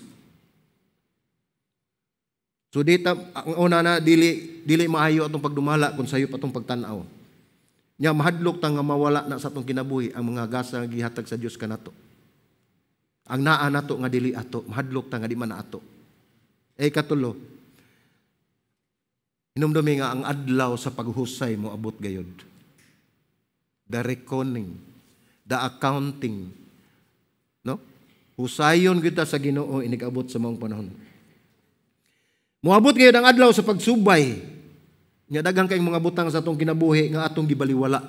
So dita ang una na dili maayo atong pagdumala kun sayop atong pagtan-aw. Nya mahadlok ta nga mawala na sa atong kinabuhi ang mga gasa nga gihatag sa Dios kanato. Ang naa nato nga dili ato, mahadlok ta nga di man na ato. Katulo, hinumdumi nga ang adlaw sa paghusay mo abot gayud. The reckoning, the accounting, no? Husayon kita sa Ginoo inigabot sa maong panahon. Moabot gayud ang adlaw sa pagsubay. Nya daghang kay mga butang sa atong kinabuhi nga atong gibaliwala.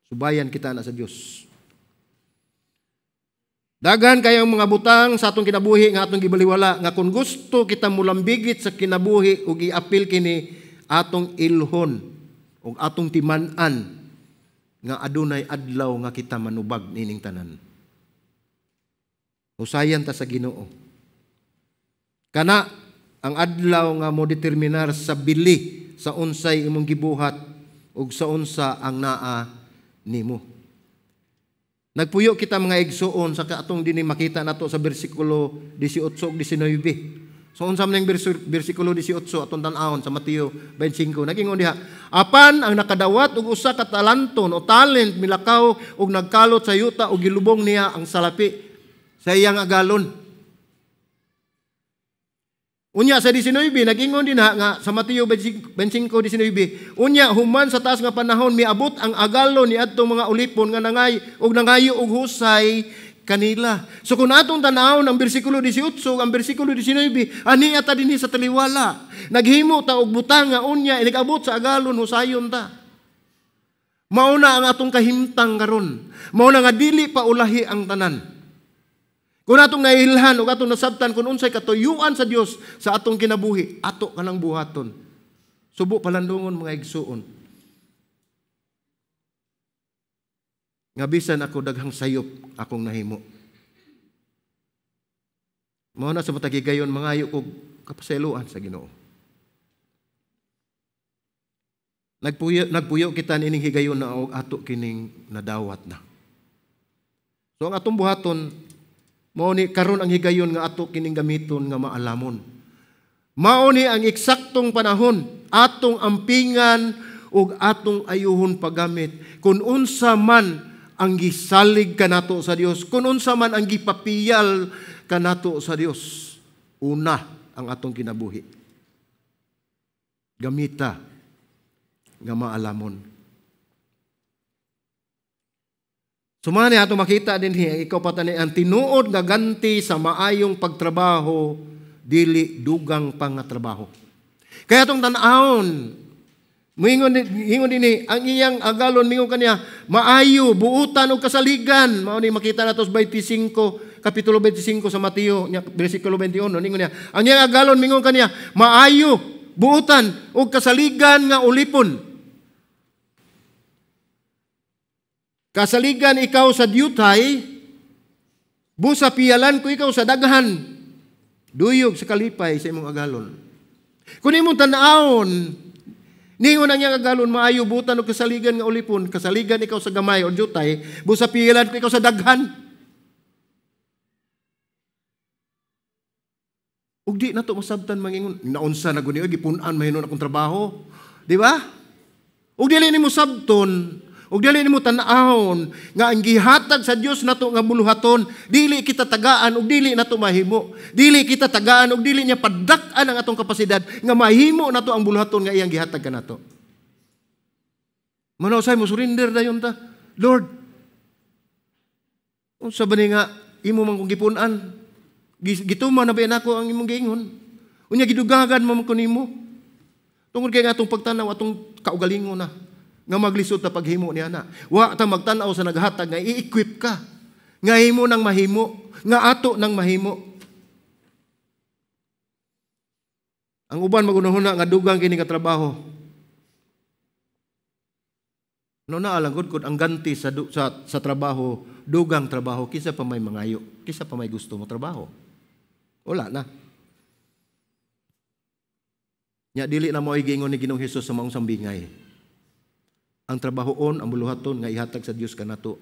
Subayan kita na sa Dios. Daghan kayong mga butang sa atong kinabuhi nga atong gibaliwala nga kung gusto kita mulambigit sa kinabuhi ug iapil kini atong ilhon ug atong timan-an nga adunay adlaw nga kita manubag nining tanan. Usayan ta sa Ginoo. Kana ang adlaw nga mo determinar sa bili sa unsay imong gibuhat ug sa unsa ang naa nimo. Nagpuyo kita mga igsuon sa atong dinhi makita nato sa bersikulo 18 ug 19. So unsa man ang bersikulo 18 atong tan-awon sa Mateo 25 nagingon diha, apan ang nakadawat og usa ka talanton o talent milakaw ug nagkalot sa yuta ug gilubong niya ang salapi sa iyang agalon. Unya sa 19 nagingon din nga sa Mateo 25:19, unya human sa taas nga panahon miabot ang agalon ni adtong mga ulipon nga nangayo og husay kanila. So kung atong tan-awon ang bersikulo 18 ang bersikulo 19, ani ata dinhi sa taliwala. Naghimo ta og butang nga unya inigabot sa agalon husayon ta. Mao na ang atong kahimtang karon. Mao na nga dili pa ulahi ang tanan. Kung atong nailhan o atong nasabtan kung unsay katuyuan sa Dios sa atong kinabuhi, ato kanang buhaton. Subo palandungon mga igsuon. Nga bisan ako daghang sayop akong nahimo. Mao na sa matagigayon mangayo kog kapasayloan sa Ginoo. Nagpuyo kita nining higayon na og ato kining nadawat na. So ang atong buhaton mao ni karon ang higayon nga ato kining gamiton nga maalamon. Mao ni ang eksaktong panahon atong ampingan ug atong ayuhon paggamit kun unsa man ang gisalig kanato sa Dios, kun unsa man ang gipapiyal kanato sa Dios. Una ang atong kinabuhi. Gamita nga maalamon. Sumani ato makita din ikaw patani ang tinuod nga ganti sa maayong pagtrabaho dili dugang pangatrabaho. Kaya itong tanahon, mingon din ang iyang agalon, mingon kaniya, maayo, buutan o kasaligan. Mao ni makita nato sa 25, kapitulo 25 sa Mateo, versikulo 21. Ningon niya, ang iyang agalon, mingon kaniya, maayo, buutan o kasaligan nga ulipon. Kasaligan ikaw sa diyutay, busa piyalan ko ikaw sa daghan, duyog sa kalipay sa imong agalon. Kung imong tanawon, ningon ang iyang agalon, maayo, butan o kasaligan nga ulipon, kasaligan ikaw sa gamay o diyutay, busa piyalan ko ikaw sa daghan. Ug di na to masabtan mangingon, naunsa na guni, gipunan mahinon akong trabaho. Di ba? Ug dili nimo sabton, ug dili nimo tan-ahon nga ang gihatag sa Dios nato nga buluhaton, dili kita tagaan ug dili nato mahimo. Dili kita tagaan ug dili niya padak-an ang atong kapasidad nga mahimo nato ang buluhaton nga iyang gihatag kanato. Manaw say mo surrender dayon ta. Lord, unsa ba ni nga imo man kong gipunan? Gituman na ba nako ang imong giingon? Unya gidugagan mo man ko nimo. Tungod kay atong pagtanaw atong kaugalingon na nga maglisod ta paghimo niya na. Wa ta magtanaw sa naghatag nga i-equip ka. Nga himo nang mahimo, nga ato nang mahimo. Ang uban magunahuna nga dugang kini ka trabaho. No na alang gud ang ganti sa trabaho, dugang trabaho kisa pa may mangayo, kisa pa may gusto mo trabaho. Wala na. Nya dili na mo ay giingon ni Ginoong Hesus sa maong sambingay. Ang trabahoon, ang buluhaton nga ihatag sa Dios kanato,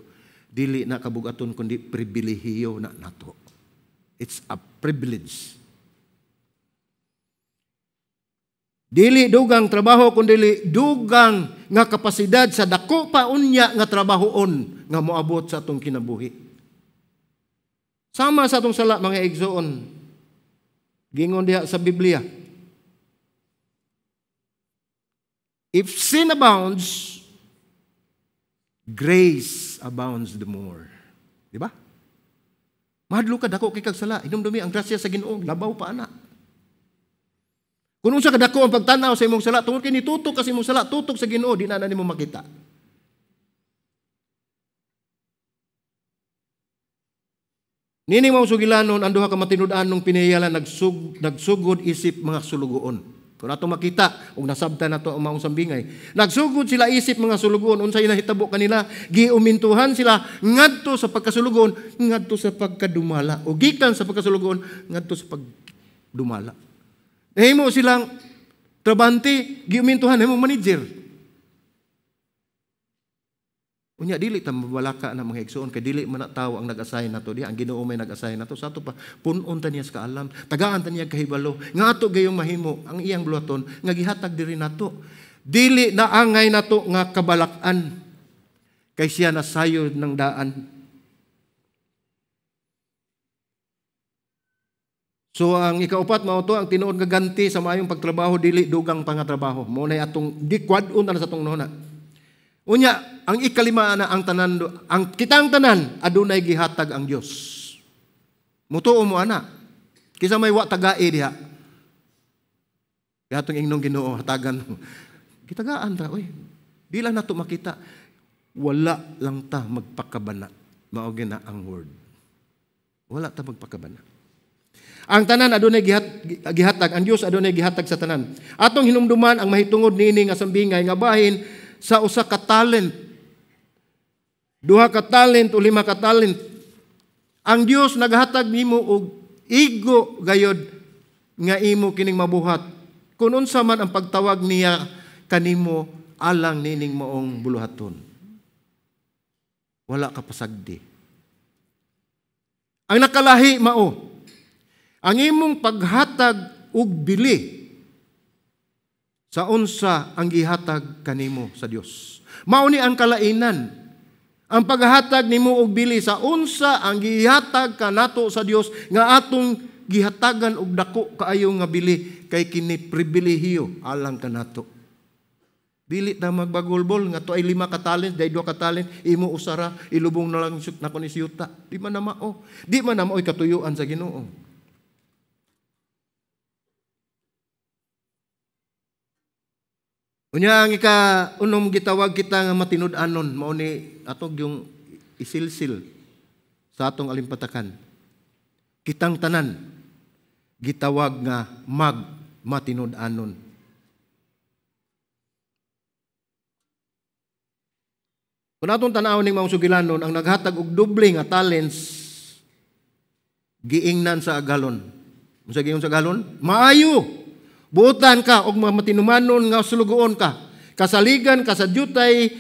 dili na kabugaton kundi pribilehiyo na nato. It's a privilege. Dili dugang trabaho kundi dugang nga kapasidad sa dako pa unya nga trabahoon nga moabot sa atong kinabuhi. Sama sa atong sala mga igsoon. Gingon diha sa Biblia. If sin abounds, grace abounds the more. Di ba? Mahadlo ka dako kay kag sala, hinumdumi ang grasya sa Ginoo, labaw pa ana. Kung unsa kadako ang pagtanaw sa imong sala, tungod kay nitutok kasi imong sala, tutok sa Ginoo, di na nimo makita. Nini mao sugilanon ang duha ka matinud-an nung pinahiyalan nagsugod isip mga sulugoon. Kung nato makita ug nasabtan nato ang maong sambingay, nagsugod sila isip mga sulugoon unsay nahitabo kanila, giumintuhan sila ngadto sa pagkasulugoon, ngadto sa pagkadumala, o gikan sa pagkasulugoon ngadto sa pagdumala. Nahimo silang trabante, giumintuhan nahimo manager. Unya dili ta mabalaka na mga igsoon kay dili man tawo ang nag-assign nato di ang Ginoo may nag-assign nato sa ato pa punon ta niya sa kaalam, tagaan ta niya kahibalo nga ato gayong mahimo ang iyang buluhaton nga gihatag diri nato. Dili na angay nato nga kabalakan kay siya nasayod ng daan. So ang ikaupat mao to ang tinuod nga ganti sa maayong pagtrabaho dili dugang pangatrabaho. Mo nay atong dikwad-on na sa atong nona. Unya, ang ikalima na ang tanan, ang kitang tanan, adunay gihatag ang Dios. Mutuo mo ana. Kisa may wa tagai diha. Kaya itong ingnong Ginoo, hatagan. Kitagaan ta, oy. Di lang nato makita. Wala lang ta magpakabana. Maogi na ang word. Wala ta magpakabana. Ang tanan adunay gihatag, ang Dios adunay gihatag sa tanan. Atong hinumduman ang mahitungod niini nga sambingay nga bahin sa usa ka talent, 2 ka talent o 5 ka talent. Ang Dios naghatag nimo og igo gayod nga imo kining mabuhat. Kung unsa man ang pagtawag niya kanimo alang nining maong buluhaton. Wala ka pasagdi. Ang nakalahi mao, ang imong paghatag og bili sa unsa ang gihatag kanimo sa Dios. Mao ni ang kalainan. Ang paghatag nimo og bili sa unsa ang gihatag kanato sa Dios nga atong gihatagan og dako kaayo nga bili kay kini pribilehiyo alang kanato. Dili ta magbagolbol nga to ay 5 ka talent, day 2 ka talent, imo usara, ilubong na lang nako ni siyuta. Di man na mao. Di man na mao'y katuyuan sa Ginoo. Unya ang unom gitawag kita nga matinud-anon mao ni atog yung isilsil sa atong alimpatakan. Kitang tanan gitawag nga matinud-anon. Kung atong tanaw ning mga sugilanon ang naghatag og doble nga talents giingnan sa agalon. Unsa giingon sa agalon? Maayo. Buotan ka og matinumanon nga sulugoon ka. Kasaligan ka sa dyutay,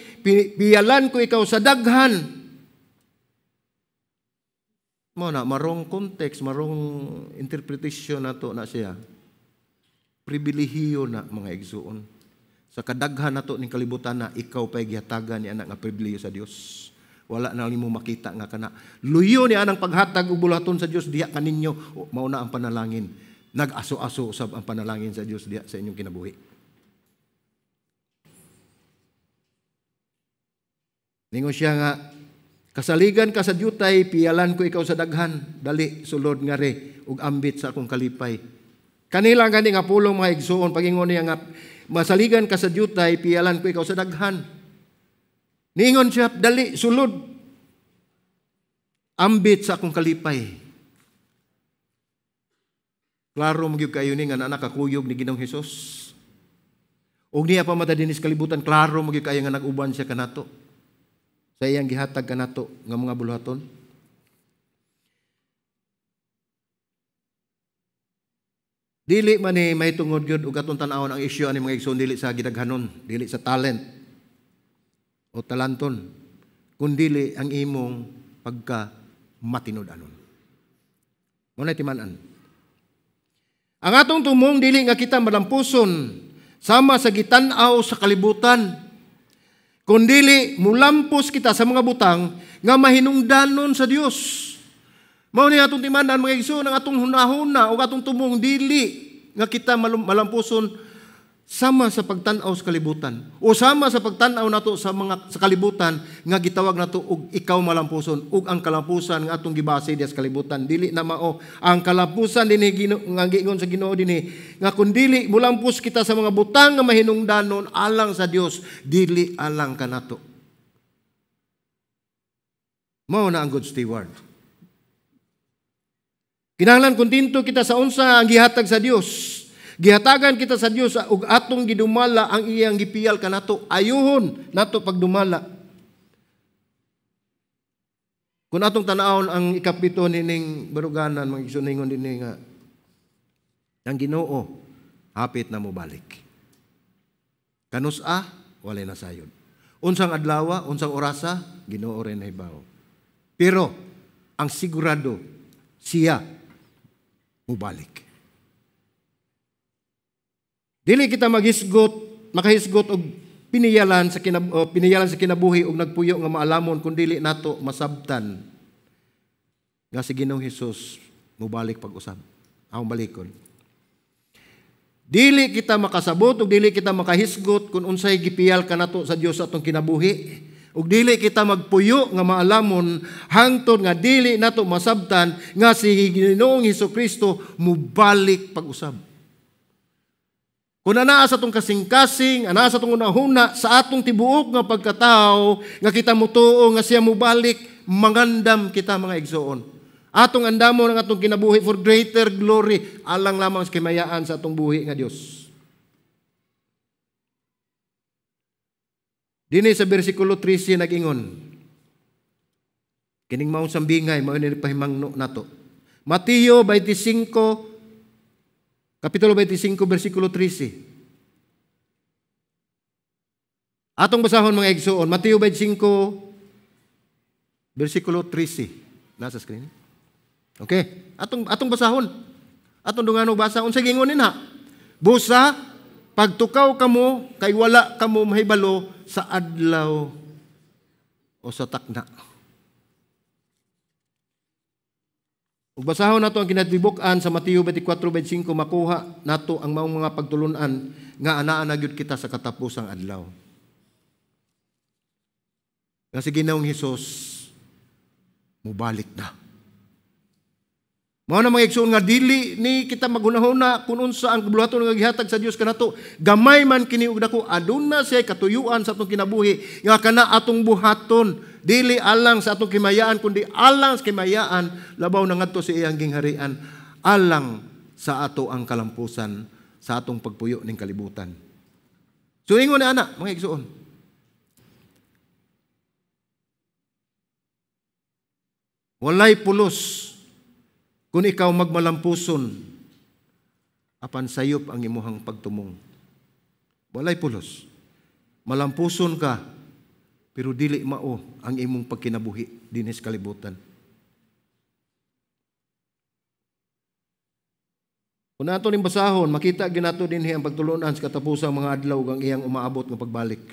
piyalan ko ikaw sa daghan. Mo na marong context, marong interpretation nato na siya. Pribilehiyo na mga igsuon. Sa kadaghan nato ning kalibutan na ikaw pay gihatagan ni anak nga pribilehiyo sa Dios. Wala na nimo makita nga kana. Luyo ni anang paghatag og bulaton sa Dios diha kaninyo mao na ang panalangin. Nag-aso-aso usab ang panalangin sa Dios diha sa inyong kinabuhi. Ningon siya nga, kasaligan ka sa dyutay, piyalan ko ikaw sa daghan, dali sulod nga re ug ambit sa akong kalipay. Kanila gani nga pulong mga igsuon pagingon niya nga masaligan ka sa dyutay, piyalan ko ikaw sa daghan. Ningon siya, dali sulod ambit sa akong kalipay. Klaro magyud kayo ni nga nakakuyog ni Ginoong Hesus. Og niya pa mata dinis kalibutan, klaro magyud kayo nga nag-uban siya kanato. Sa iyang gihatag kanato nga mga buluhaton. Dili man ni may tungod gyud og atong tan-awon ang isyu ani mga igsoon dili sa gidaghanon, dili sa talent o talanton, kundi ang imong pagka matinud-anon. Muna timan-an. Ang atong tumong dili nga kita malampuson sama sa gitan-aw sa kalibutan, kundi mulampos kita sa mga butang nga mahinungdanon sa Dios. Mao ni atong timan-an mga igsoon ang atong hunahuna o atong tumong dili nga kita malampuson sama sa pagtan-aw sa kalibutan o sama sa pagtan-aw nato sa kalibutan nga gitawag nato og ikaw malampuson ug ang kalampusan nga atong gibase diha sa kalibutan dili na mao ang kalampusan dinhi nga giingon sa Ginoo dinhi nga kun dili mulampos kita sa mga butang nga mahinungdanon alang sa Dios dili alang kanato. Mao na ang good steward. Kinahanglan kontento kita sa unsa ang gihatag sa Dios. Gihatagan kita sa Dios ug atong gidumala ang iyang gipiyal kanato. Ayuhon nato pagdumala. Kung atong tan-awon ang ikapito nining baruganan, mga igsuningon dinhi nga ang Ginoo hapit na mo balik. Kanus-a walay na sayod. Unsang adlaw, unsang orasa, Ginoo rin hibaw. Pero ang sigurado siya mo balik. Dili kita makahisgot og piniyalan sa kinabuhi og nagpuyo nga maalamon kun dili nato masabtan nga si Ginoong Hesus mobalik pag-usab. Ang balikon. Dili kita makasabot ug dili kita makahisgot kun unsay gipiyal kanato sa Dios atong kinabuhi ug dili kita magpuyo nga maalamon hangtod nga dili nato masabtan nga si Ginoong Hesukristo mobalik pag-usab. Kung anaa sa atong kasing-kasing, anaa sa atong unahuna, sa atong tibuok nga pagkatao, nga kita mutuo, nga siya mubalik, mangandam kita mga igsoon. Atong andamon ang atong kinabuhi for greater glory, alang lamang sa kimayaan sa atong buhi nga Dios. Dini sa versikulo 13 nag-ingon, kining maong sambingay, mao ni pahimangno nato. Mateo 25, Kapitulo 25, versikulo 13. Atong basahon mga igsoon, Mateo 25, versikulo 13. Nasa screen. Okay, atong basahon. Atong dunganong basa, unsay gingon nina? Busa, pagtukaw kamo, kay wala kamo mahibalo sa adlaw o sa takna. Ug basahon nato ang kinatibuk-an sa Mateo 24:25 makuha nato ang maong mga pagtulunan nga anaa na gyud kita sa katapusang adlaw. Nga si Ginoong Hesus mubalik na. Mao na mga igsoon nga dili ni kita maghunahuna kung unsa ang kabuluhaton nga gihatag sa Dios kanato. Gamay man kini ug dako, aduna siya katuyuan sa atong kinabuhi nga kana atong buhaton. Dili alang sa atong kimayaan kundi alang sa kimayaan labaw na ngadto sa iyang gingharian, alang sa ato ang kalampusan sa atong pagpuyo ning kalibutan. So ingon na ana mga igsoon. Walay pulos kung ikaw magmalampuson apan sayop ang imuhang pagtumong. Walay pulos. Malampuson ka pero dili mao ang imong pagkinabuhi dinis kalibutan. Kung nato ning basahon, makita ginato dinhi ang pagtulunan sa katapusang mga adlaw ang iyang umaabot nga pagbalik.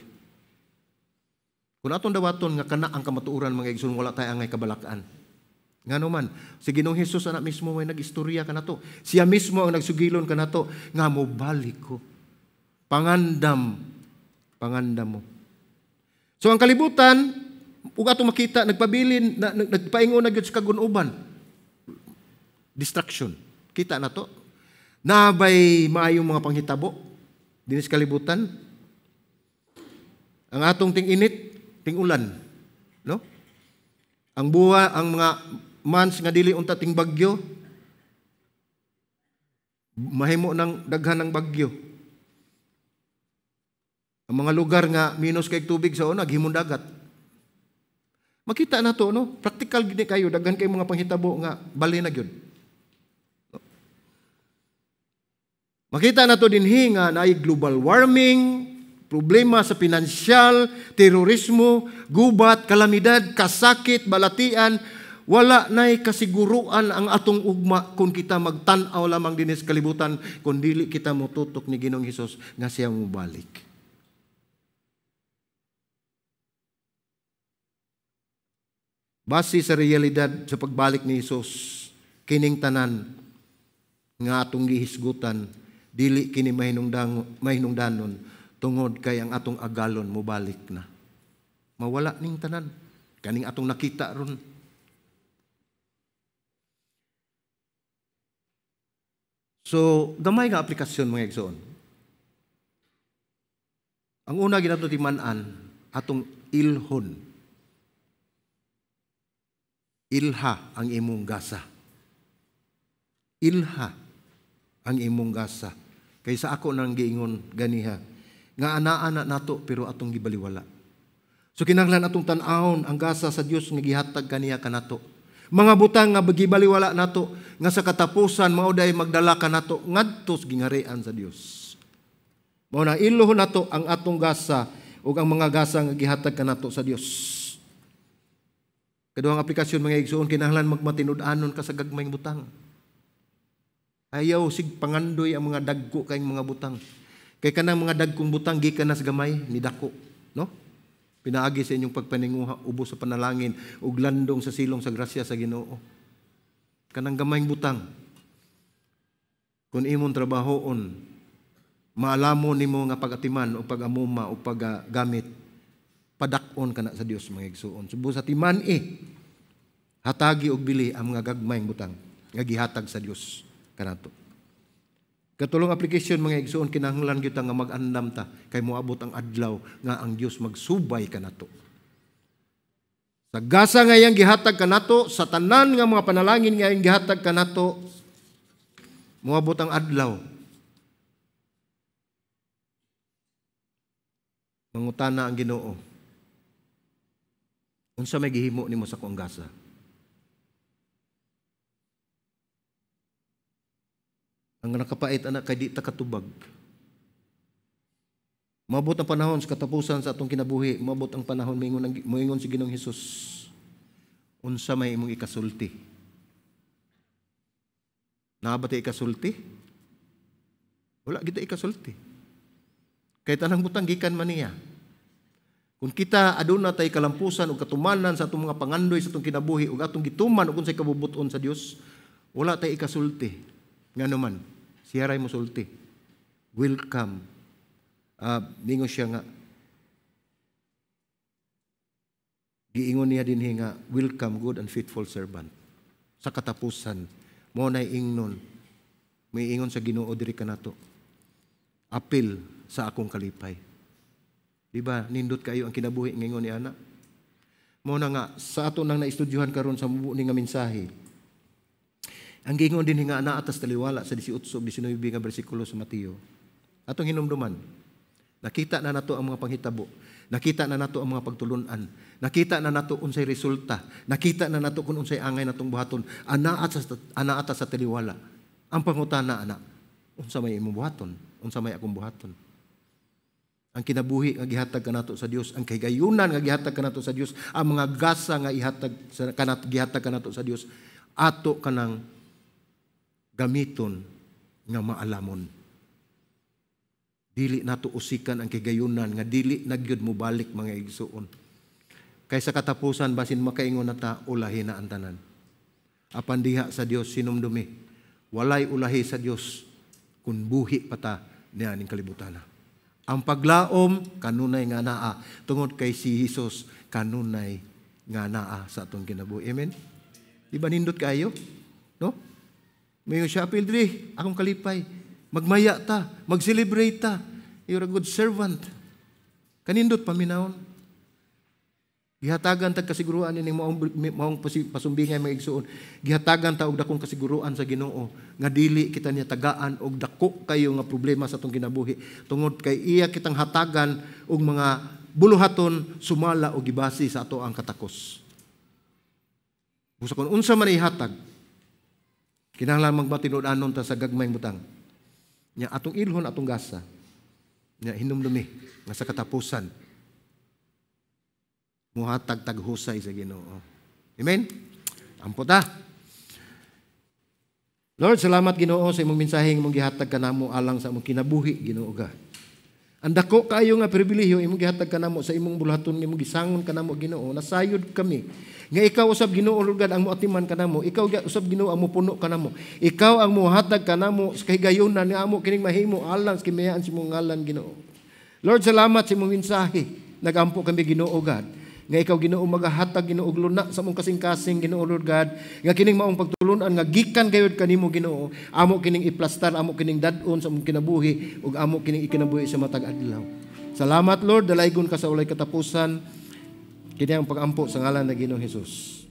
Kung naton dawaton nga kana ang kamatuoran mga igsoon, wala tay angay kabalakan. Ngano man, si Ginoong Hesus anak mismo may nagistorya kanato. Siya mismo ang nagsugilon kanato nga mobalik ko. Pangandam mo. So ang kalibutan, ug atong makita nagpabilin, nagpaingon na gyud sa kagun-uban. Distraction. Kita na to. Nabay maayong mga panghitabo dinis kalibutan. Ang atong ting-init, ting-ulan, no? Ang buha, ang mga months nga dili unta ting bagyo, mahimo ng daghan ng bagyo. Ang mga lugar nga minus kay tubig sa una, himong dagat. Makita na to, no? Practical gini kayo, daghan kay mga panghitabo nga bali na gyud. No? Makita na to dinhi nga naay global warming, problema sa pinansyal, terorismo, gubat, kalamidad, kasakit, balatian. Wala na'y kasiguruan ang atong ugma kung kita magtanaw lamang dinis kalibutan kung dili kita motutok ni Ginoong Hesus nga siya mubalik. Base sa realidad sa pagbalik ni Hesus, kining tanan nga atong gihisgutan, dili kini mahinungdanon tungod kay ang atong agalon mubalik na. Mawala ning tanan. Kaning atong nakita ron. So, gamay nga aplikasyon mga igsoon. Ang una ginato timan-an, atong ilhon. Ilha ang imong gasa. Ilha ang imong gasa. Kaysa ako nang giingon ganiha, nga ana-ana nato pero atong gibaliwala. So kinahanglan atong tan-awon ang gasa sa Dios nga gihatag kaniya kanato. Mga butang nga gibaliwala nato nga sa katapusan mao day magdala kanato ngadto sa gingharian sa Dios. Mao na iluhon nato ang atong gasa ug ang mga gasa nga gihatag kanato sa Dios. Kaduhang aplikasyon mga igsoon, kinahanglan magmatinud-anon ka sa gagmayng butang. Ayaw sig pangandoy ang mga dagko kayong mga butang. Kay kanang mga dagkong butang gikan nas gamay ni dako, no? Pinaagi sa inyong pagpaninguha, ubos sa panalangin, ug landong sa silong sa grasya sa Ginoo. Kanang gamayng butang. Kung imong trabahoon, maalamon nimo nga pag-atiman o pag-amuma o paggamit, padakon kana sa Dios mga igsoon. Subo sa timan hatagi og bili ang mga gagmayng butang nga gihatag sa Dios kanato. Katulong application mga igsoon, kinahanglan gyud nga mag-andam ta kay moabot ang adlaw nga ang Dios magsubay kanato. Sa gasa nga iyang gihatag kanato, sa tanan nga mga panalangin nga iyang gihatag kanato, moabot ang adlaw. Mangutana ang Ginoo, unsa may gihimo nimo sa akong gasa? Ang nakapait anak kay di ta katubag. Maabot ang panahon sa katapusan sa atong kinabuhi, maabot ang panahon moingon si Ginoong Hesus, unsa may imong ikasulti? Naabati ikasulti? Wala kita ikasulti. Kay tanang butang gikan man niya. Kung kita aduna tay kalampusan o katumanan sa atong mga pangandoy sa atong kinabuhi o atong gituman o kung say kabubuton sa Dios, wala tay ikasulti. Ngano man, siya ray mo sulti. Welcome. Ningon siya nga, giingon niya din nga, welcome good and faithful servant. Sa katapusan, mo na ingnon. May ingon sa Ginoo diri kanato. Apil sa akong kalipay. Di ba? Nindot kayo ang kinabuhi ngayon ni ana. Mo na nga sa ato nang naistudyohan karon sa mubo ni nga mensahe. Ang gingon din nga ana atas taliwala sa 18 ug 19 nga bersikulo sa Mateo. Atong hinumduman. Nakita na nato ang mga panghitabo. Nakita na nato ang mga pagtulunan. Nakita na nato unsay resulta. Nakita na nato kung unsay angay natong buhaton. Ana atas sa taliwala. Ang pangutana ana, unsa may imong buhaton? Unsa may akong buhaton? Ang kinabuhi nga gihatag kanato sa Dios, ang kahigayunan nga gihatag kanato sa Dios, ang mga gasa nga gihatag kanato sa Dios, ato kanang gamiton nga maalamon. Dili nato usikan ang kahigayunan nga dili nagyud mo balik mga igsuon. Kaysa katapusan basin makaingon nata ulahi na ang tanan. Apan diha sa Dios sinumdumi. Walay ulahi sa Dios kun buhi pata niya ning kalibutan. Ang paglaom kanunay nga naa tungod kay si Hesus kanunay nga naa sa atong kinabuhi. Amen. Di ba nindot kayo? No? Mayon siya apil diri akong kalipay. Magmaya ta, mag-celebrate ta. You're a good servant. Kanindot paminawon. Gihatagan tag kasiguruan ini maong pasumbingay mga igsuon. Gihatagan ta og dakong kasiguruan sa Ginoo nga dili kita niya tagaan og dako kayo nga problema sa atong kinabuhi tungod kay iya kitang hatagan og mga buluhaton sumala og gibasi sa ato ang katakos. Busa kon unsa man ihatag kinahanglan magmatinud-anon ta sa gagmayng butang. Nya atong ilhon atong gasa. Nya hinumdumi nga sa katapusan muhatag taghusay sa Ginoo. Amen? Ampo ta. Lord, salamat Ginoo sa imong mensaheng imong gihatag kanamo alang sa imong kinabuhi Ginoo God. Ang dako kayo nga pribilehiyo imong gihatag kanamo sa imong buluhaton imong gisangon kanamo Ginoo. Nasayod kami nga ikaw usab Ginoo Lord God ang moatiman kanamo. Ikaw usab Ginoo ang mopuno kanamo. Ikaw ang mohatag kanamo sa kahigayunan nga amo kining mahimo alang sa kimiyaan sa imong ngalan Ginoo. Lord, salamat sa imong mensahe. Nagampo kami Ginoo God. Nga ikaw Ginoo magahatag Ginoo og luna sa mong kasing-kasing Ginoo Lord God nga kining maong pagtulunan nga gikan gayud kanimo Ginoo amo kining iplastar amo kining dad-on sa mong kinabuhi ug amo kining ikinabuhi sa matag adlaw. Salamat Lord dalaygon ka sa walay katapusan kini ang pagampo sa ngalan ni Ginoong Hesus.